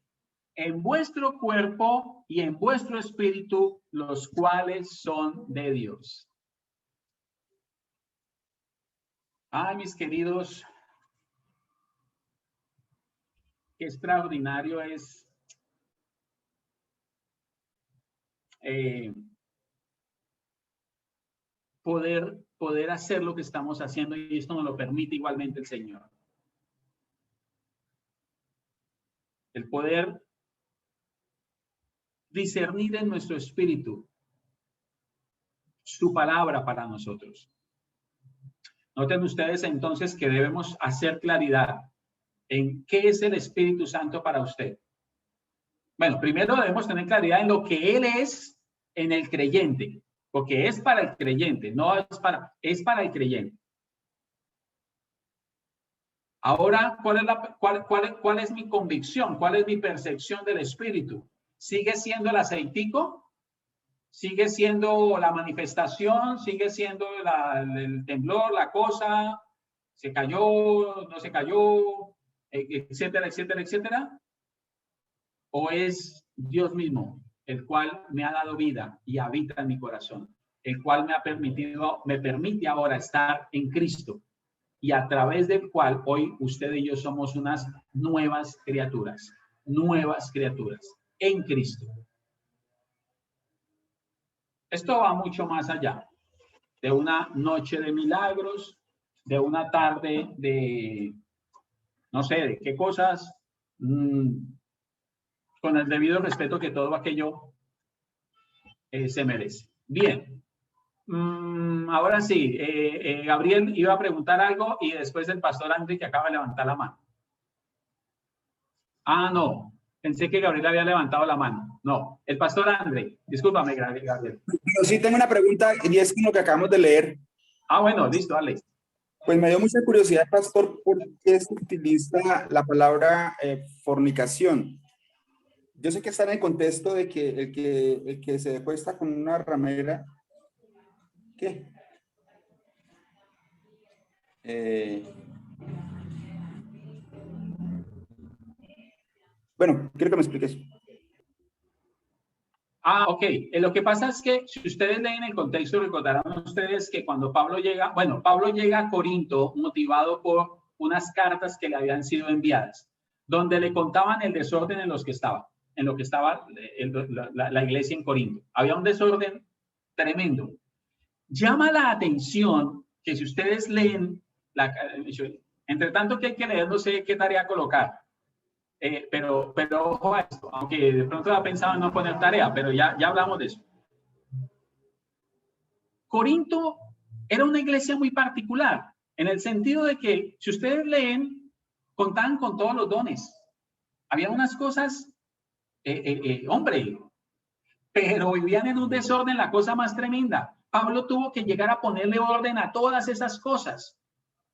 en vuestro cuerpo y en vuestro espíritu, los cuales son de Dios. Ay, mis queridos, qué extraordinario es poder hacer lo que estamos haciendo, y esto nos lo permite igualmente el Señor. El poder discernir en nuestro espíritu su palabra para nosotros. Noten ustedes entonces que debemos hacer claridad en qué es el Espíritu Santo para usted. Bueno, primero debemos tener claridad en lo que Él es en el creyente, porque es para el creyente, no es para el creyente. Ahora, ¿cuál es mi convicción? ¿Cuál es mi percepción del Espíritu? ¿Sigue siendo el aceitico? ¿Sigue siendo la manifestación? ¿Sigue siendo el temblor, la cosa? ¿Se cayó? ¿No se cayó? Etcétera, etcétera, etcétera. ¿O es Dios mismo, el cual me ha dado vida y habita en mi corazón, el cual me permite ahora estar en Cristo, y a través del cual hoy usted y yo somos unas nuevas criaturas en Cristo? Esto va mucho más allá de una noche de milagros, de una tarde de, no sé, de qué cosas, con el debido respeto que todo aquello se merece. Bien. Ahora sí, Gabriel iba a preguntar algo y después el pastor André, que acaba de levantar la mano. Ah, no. Pensé que Gabriel había levantado la mano. No, el pastor André. Discúlpame, Gabriel. Pero sí tengo una pregunta y es con lo que acabamos de leer. Ah, bueno, listo, dale. Pues me dio mucha curiosidad, pastor, ¿por qué se utiliza la palabra fornicación? Yo sé que está en el contexto de que el que se acuesta con una ramera, ¿qué? Bueno, quiero que me expliques. Ah, ok. Lo que pasa es que si ustedes leen el contexto, recordarán ustedes que cuando Pablo llega a Corinto motivado por unas cartas que le habían sido enviadas, donde le contaban el desorden en lo que estaba la iglesia en Corinto. Había un desorden tremendo. Llama la atención que si ustedes leen, entre tanto que hay que leer, no sé qué tarea colocar. Pero ojo a esto, aunque de pronto ha pensado en no poner tarea, pero ya hablamos de eso. Corinto era una iglesia muy particular, en el sentido de que, si ustedes leen, contaban con todos los dones. Había unas cosas, hombre, pero vivían en un desorden, la cosa más tremenda. Pablo tuvo que llegar a ponerle orden a todas esas cosas.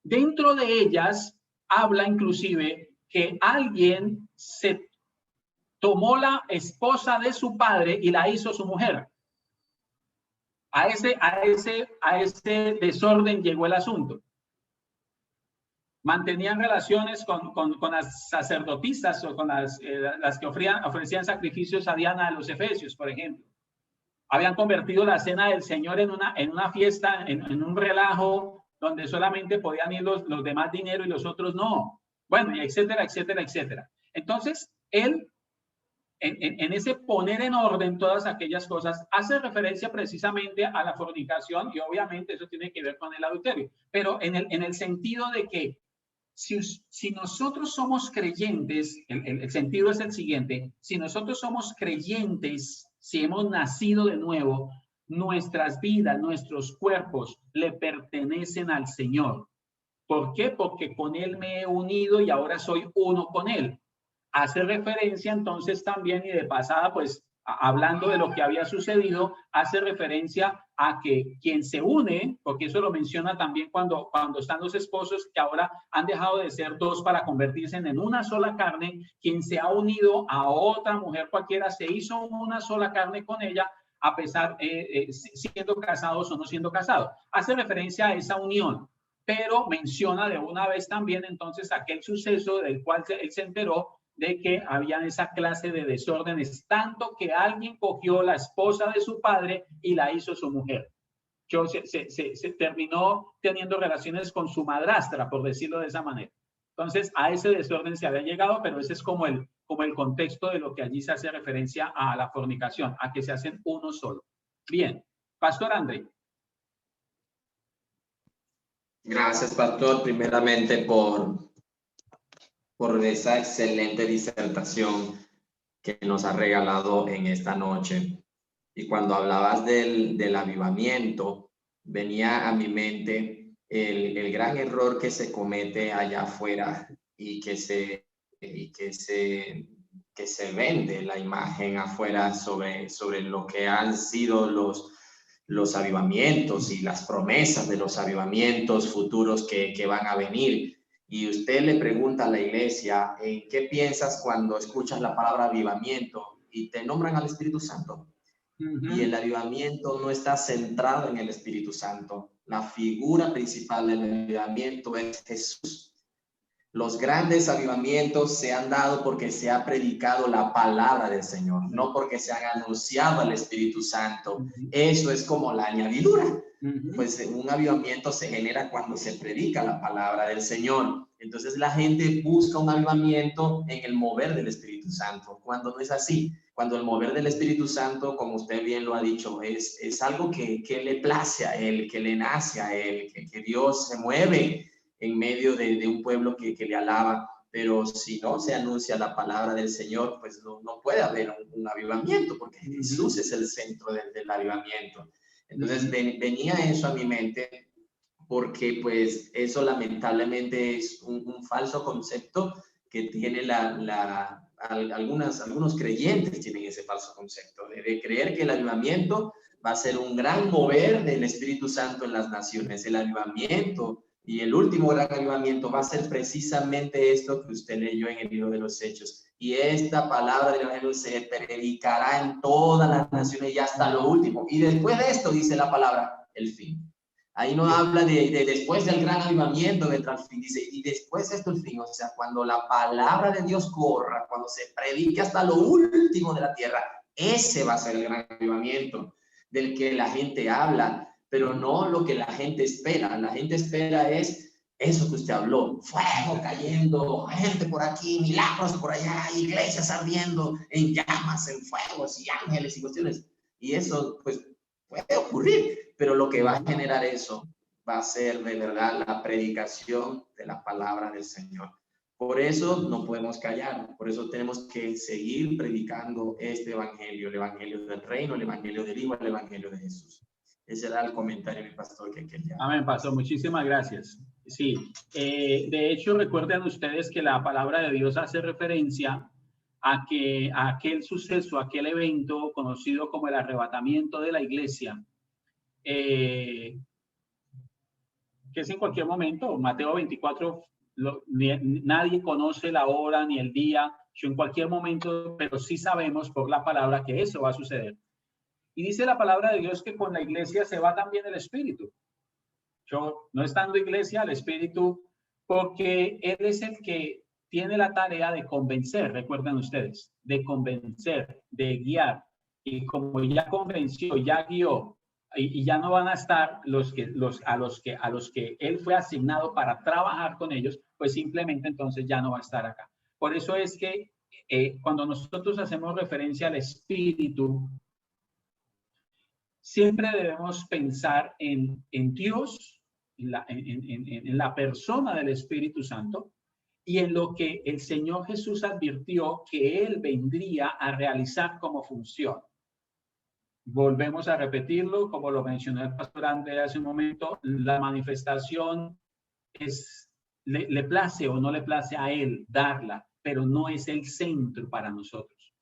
Dentro de ellas, habla inclusive que alguien se tomó la esposa de su padre y la hizo su mujer. A ese desorden llegó el asunto. Mantenían relaciones con las sacerdotisas o con las que ofrecían sacrificios a Diana de los Efesios, por ejemplo. Habían convertido la cena del Señor en una fiesta, en un relajo, donde solamente podían ir los de más dinero y los otros no. Bueno, etcétera, etcétera, etcétera. Entonces, él, en ese poner en orden todas aquellas cosas, hace referencia precisamente a la fornicación, y obviamente eso tiene que ver con el adulterio, pero en el sentido de que si nosotros somos creyentes, el sentido es el siguiente: si nosotros somos creyentes, si hemos nacido de nuevo, nuestras vidas, nuestros cuerpos le pertenecen al Señor. ¿Por qué? Porque con Él me he unido y ahora soy uno con Él. Hace referencia entonces también, y de pasada, pues hablando de lo que había sucedido, hace referencia a que quien se une, porque eso lo menciona también cuando están los esposos que ahora han dejado de ser dos para convertirse en una sola carne, quien se ha unido a otra mujer cualquiera se hizo una sola carne con ella, a pesar siendo casados o no siendo casados. Hace referencia a esa unión, pero menciona de una vez también entonces aquel suceso del cual él se enteró, de que había esa clase de desórdenes, tanto que alguien cogió la esposa de su padre y la hizo su mujer. Se terminó teniendo relaciones con su madrastra, por decirlo de esa manera. Entonces, a ese desorden se había llegado, pero ese es como el contexto de lo que allí se hace referencia a la fornicación, a que se hacen uno solo. Bien, Pastor André. Gracias, pastor, primeramente por esa excelente disertación que nos ha regalado en esta noche. Y cuando hablabas del avivamiento, venía a mi mente el gran error que se comete allá afuera y que se vende la imagen afuera sobre lo que han sido los avivamientos y las promesas de los avivamientos futuros que van a venir. Y usted le pregunta a la iglesia, ¿en qué piensas cuando escuchas la palabra avivamiento? Y te nombran al Espíritu Santo. Y el avivamiento no está centrado en el Espíritu Santo. La figura principal del avivamiento es Jesús. Los grandes avivamientos se han dado porque se ha predicado la palabra del Señor, no porque se han anunciado al Espíritu Santo. Eso es como la añadidura. Pues un avivamiento se genera cuando se predica la palabra del Señor. Entonces la gente busca un avivamiento en el mover del Espíritu Santo, cuando no es así. Cuando el mover del Espíritu Santo, como usted bien lo ha dicho, es algo que le place a Él, que le nace a Él, que Dios se mueve en medio de un pueblo que le alaba. Pero si no se anuncia la palabra del Señor, pues no puede haber un avivamiento, porque Jesús es el centro del avivamiento. Entonces venía eso a mi mente, porque pues eso lamentablemente es un falso concepto que tiene algunos creyentes tienen ese falso concepto de creer que el avivamiento va a ser un gran mover del Espíritu Santo en las naciones. El avivamiento y el último gran avivamiento va a ser precisamente esto que usted leyó en el libro de los Hechos. Y esta palabra del Evangelio se predicará en todas las naciones y hasta lo último. Y después de esto dice la palabra, el fin. Ahí no habla de después del gran avivamiento, del fin. Dice, y después de esto el fin. O sea, cuando la palabra de Dios corra, cuando se predique hasta lo último de la tierra, ese va a ser el gran avivamiento del que la gente habla, pero no lo que la gente espera. La gente espera es eso que usted habló, fuego cayendo, gente por aquí, milagros por allá, iglesias ardiendo en llamas, en fuegos y ángeles y cuestiones. Y eso pues puede ocurrir, pero lo que va a generar eso va a ser de verdad la predicación de la palabra del Señor. Por eso no podemos callar, por eso tenemos que seguir predicando este evangelio, el evangelio del reino, el evangelio del Hijo, el evangelio de Jesús. Ese era el comentario, mi pastor, que quería. Amén, pastor. Muchísimas gracias. Sí, de hecho, recuerden ustedes que la palabra de Dios hace referencia a aquel suceso, aquel evento conocido como el arrebatamiento de la iglesia, que es en cualquier momento. Mateo 24, nadie conoce la hora ni el día, en cualquier momento, pero sí sabemos por la palabra que eso va a suceder. Y dice la palabra de Dios que con la iglesia se va también el Espíritu. Yo, no estando iglesia, el Espíritu, porque Él es el que tiene la tarea de convencer, recuerden ustedes, de convencer, de guiar. Y como ya convenció, ya guió, y ya no van a estar a los que Él fue asignado para trabajar con ellos, pues simplemente entonces ya no va a estar acá. Por eso es que cuando nosotros hacemos referencia al Espíritu, siempre debemos pensar en Dios, en la persona del Espíritu Santo y en lo que el Señor Jesús advirtió que Él vendría a realizar como función. Volvemos a repetirlo, como lo mencionó el pastor André hace un momento, la manifestación le place o no le place a Él darla, pero no es el centro para nosotros.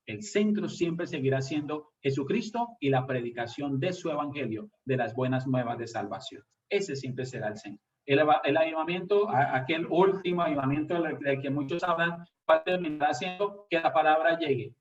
El centro siempre seguirá siendo Jesucristo y la predicación de su evangelio, de las buenas nuevas de salvación. Ese siempre será el centro. El avivamiento, aquel último avivamiento del que muchos hablan, va a terminar haciendo que la palabra llegue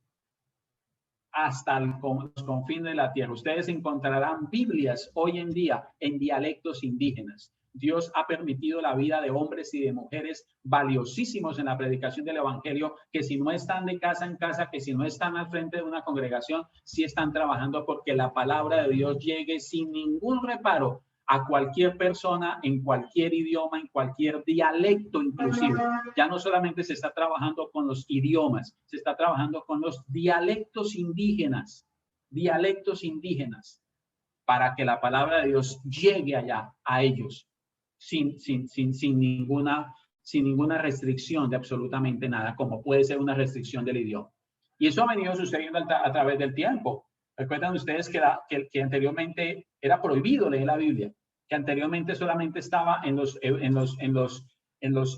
hasta los confines de la tierra. Ustedes encontrarán Biblias hoy en día en dialectos indígenas. Dios ha permitido la vida de hombres y de mujeres valiosísimos en la predicación del evangelio, que si no están de casa en casa, que si no están al frente de una congregación, sí están trabajando porque la palabra de Dios llegue sin ningún reparo a cualquier persona en cualquier idioma, en cualquier dialecto inclusive. Ya no solamente se está trabajando con los idiomas, se está trabajando con los dialectos indígenas, para que la palabra de Dios llegue allá a ellos sin ninguna restricción de absolutamente nada, como puede ser una restricción del idioma. Y eso ha venido sucediendo a través del tiempo. Recuerdan ustedes que anteriormente era prohibido leer la Biblia, que anteriormente solamente estaba en los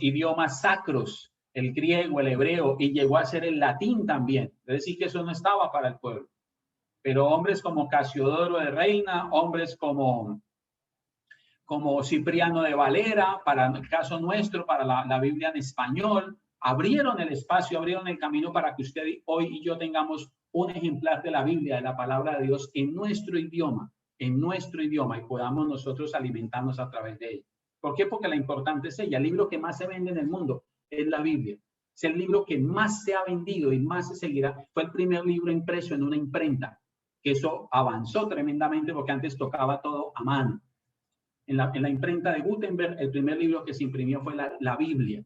idiomas sacros, el griego, el hebreo, y llegó a ser el latín también. Es decir, que eso no estaba para el pueblo. Pero hombres como Casiodoro de Reina, hombres como Cipriano de Valera, para el caso nuestro, para la Biblia en español, abrieron el espacio, abrieron el camino para que usted hoy y yo tengamos un ejemplar de la Biblia, de la palabra de Dios en nuestro idioma, y podamos nosotros alimentarnos a través de ella. ¿Por qué? Porque la importante es ella. El libro que más se vende en el mundo es la Biblia. Es el libro que más se ha vendido y más se seguirá. Fue el primer libro impreso en una imprenta, que eso avanzó tremendamente porque antes tocaba todo a mano. En la imprenta de Gutenberg, el primer libro que se imprimió fue la Biblia.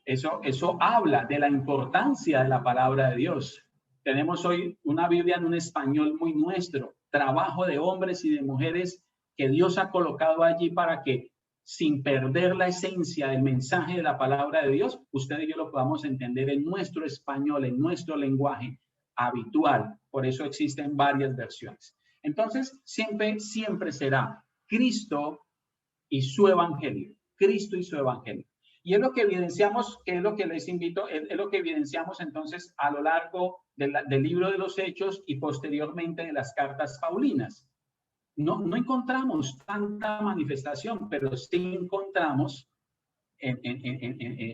Eso habla de la importancia de la palabra de Dios. Tenemos hoy una Biblia en un español muy nuestro, trabajo de hombres y de mujeres que Dios ha colocado allí para que, sin perder la esencia del mensaje de la palabra de Dios, usted y yo lo podamos entender en nuestro español, en nuestro lenguaje habitual. Por eso existen varias versiones. Entonces, siempre será Cristo y su evangelio. Cristo y su evangelio. Y es lo que evidenciamos, que es lo que les invito, es lo que evidenciamos entonces a lo largo del libro de los Hechos y posteriormente de las cartas paulinas. No encontramos tanta manifestación, pero sí encontramos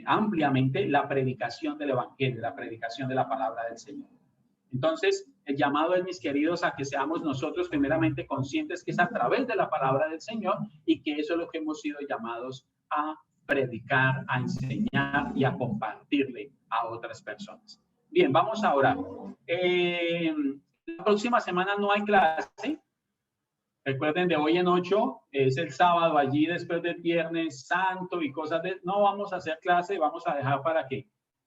ampliamente la predicación del evangelio, la predicación de la palabra del Señor. Entonces, el llamado es, mis queridos, a que seamos nosotros primeramente conscientes que es a través de la palabra del Señor y que eso es lo que hemos sido llamados a predicar, a enseñar y a compartirle a otras personas. Bien, vamos a orar. La próxima semana no hay clase. Recuerden, de hoy en 8 es el sábado, allí después del Viernes Santo y cosas de... No vamos a hacer clase, vamos a dejar para que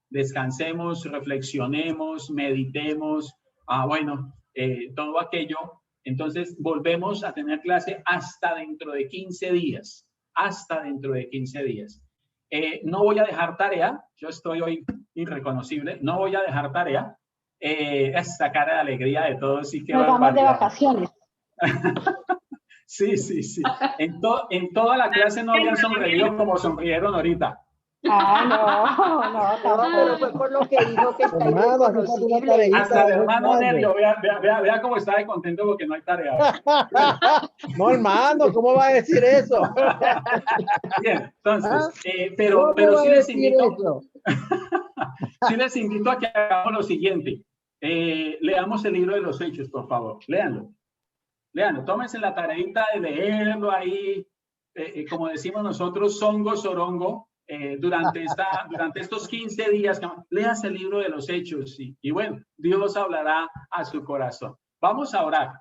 descansemos, reflexionemos, meditemos, todo aquello. Entonces volvemos a tener clase hasta dentro de 15 días. No voy a dejar tarea. Yo estoy hoy irreconocible. No voy a dejar tarea. Esta cara de alegría de todos. Sí que nos vamos de vacaciones. Sí. En toda la clase no habían sonreído como sonrieron ahorita. No, pero fue por lo que dijo que está irreconocible. Hasta el hermano Nervio, vea cómo está de contento porque no hay tarea. No, hermano, ¿cómo va a decir eso? Bien, entonces, pero sí les invito a que hagamos lo siguiente. Leamos el libro de los Hechos, por favor. Léanlo, tómense la tareita de leerlo ahí, como decimos nosotros, songo, sorongo. Durante estos 15 días, leas el libro de los Hechos y bueno, Dios hablará a su corazón. Vamos a orar.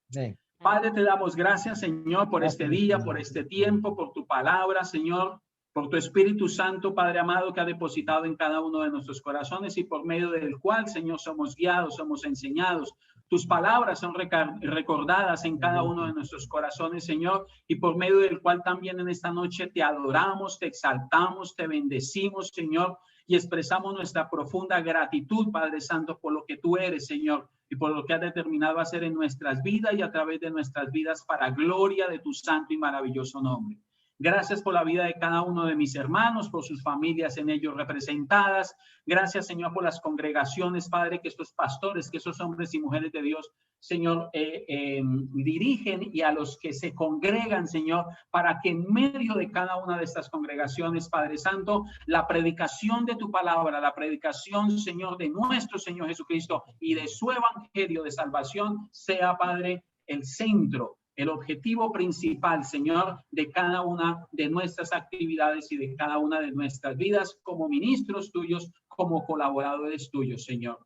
Sí. Padre, te damos gracias, Señor, por este día, por este tiempo, por tu palabra, Señor, por tu Espíritu Santo, Padre amado, que ha depositado en cada uno de nuestros corazones y por medio del cual, Señor, somos guiados, somos enseñados. Tus palabras son recordadas en cada uno de nuestros corazones, Señor, y por medio del cual también en esta noche te adoramos, te exaltamos, te bendecimos, Señor, y expresamos nuestra profunda gratitud, Padre Santo, por lo que tú eres, Señor, y por lo que has determinado hacer en nuestras vidas y a través de nuestras vidas para gloria de tu santo y maravilloso nombre. Gracias por la vida de cada uno de mis hermanos, por sus familias en ellos representadas. Gracias, Señor, por las congregaciones, Padre, que estos pastores, que esos hombres y mujeres de Dios, Señor, dirigen y a los que se congregan, Señor, para que en medio de cada una de estas congregaciones, Padre Santo, la predicación de tu palabra, la predicación, Señor, de nuestro Señor Jesucristo y de su evangelio de salvación sea, Padre, el centro, el objetivo principal, Señor, de cada una de nuestras actividades y de cada una de nuestras vidas como ministros tuyos, como colaboradores tuyos, Señor.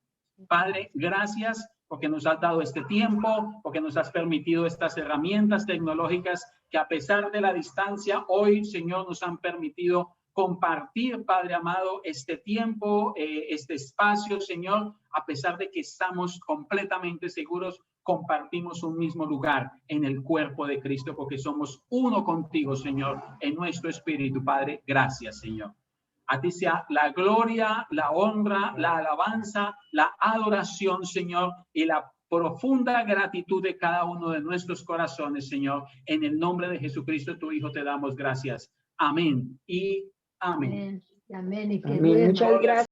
Padre, gracias porque nos has dado este tiempo, porque nos has permitido estas herramientas tecnológicas que a pesar de la distancia, hoy, Señor, nos han permitido compartir, Padre amado, este tiempo, este espacio, Señor, a pesar de que estamos completamente seguros, compartimos un mismo lugar en el cuerpo de Cristo, porque somos uno contigo, Señor, en nuestro espíritu, Padre. Gracias, Señor. A ti sea la gloria, la honra, la alabanza, la adoración, Señor, y la profunda gratitud de cada uno de nuestros corazones, Señor. En el nombre de Jesucristo, tu Hijo, te damos gracias. Amén y amén. Amén. Amén. Y que Amén. duerma. Muchas gracias.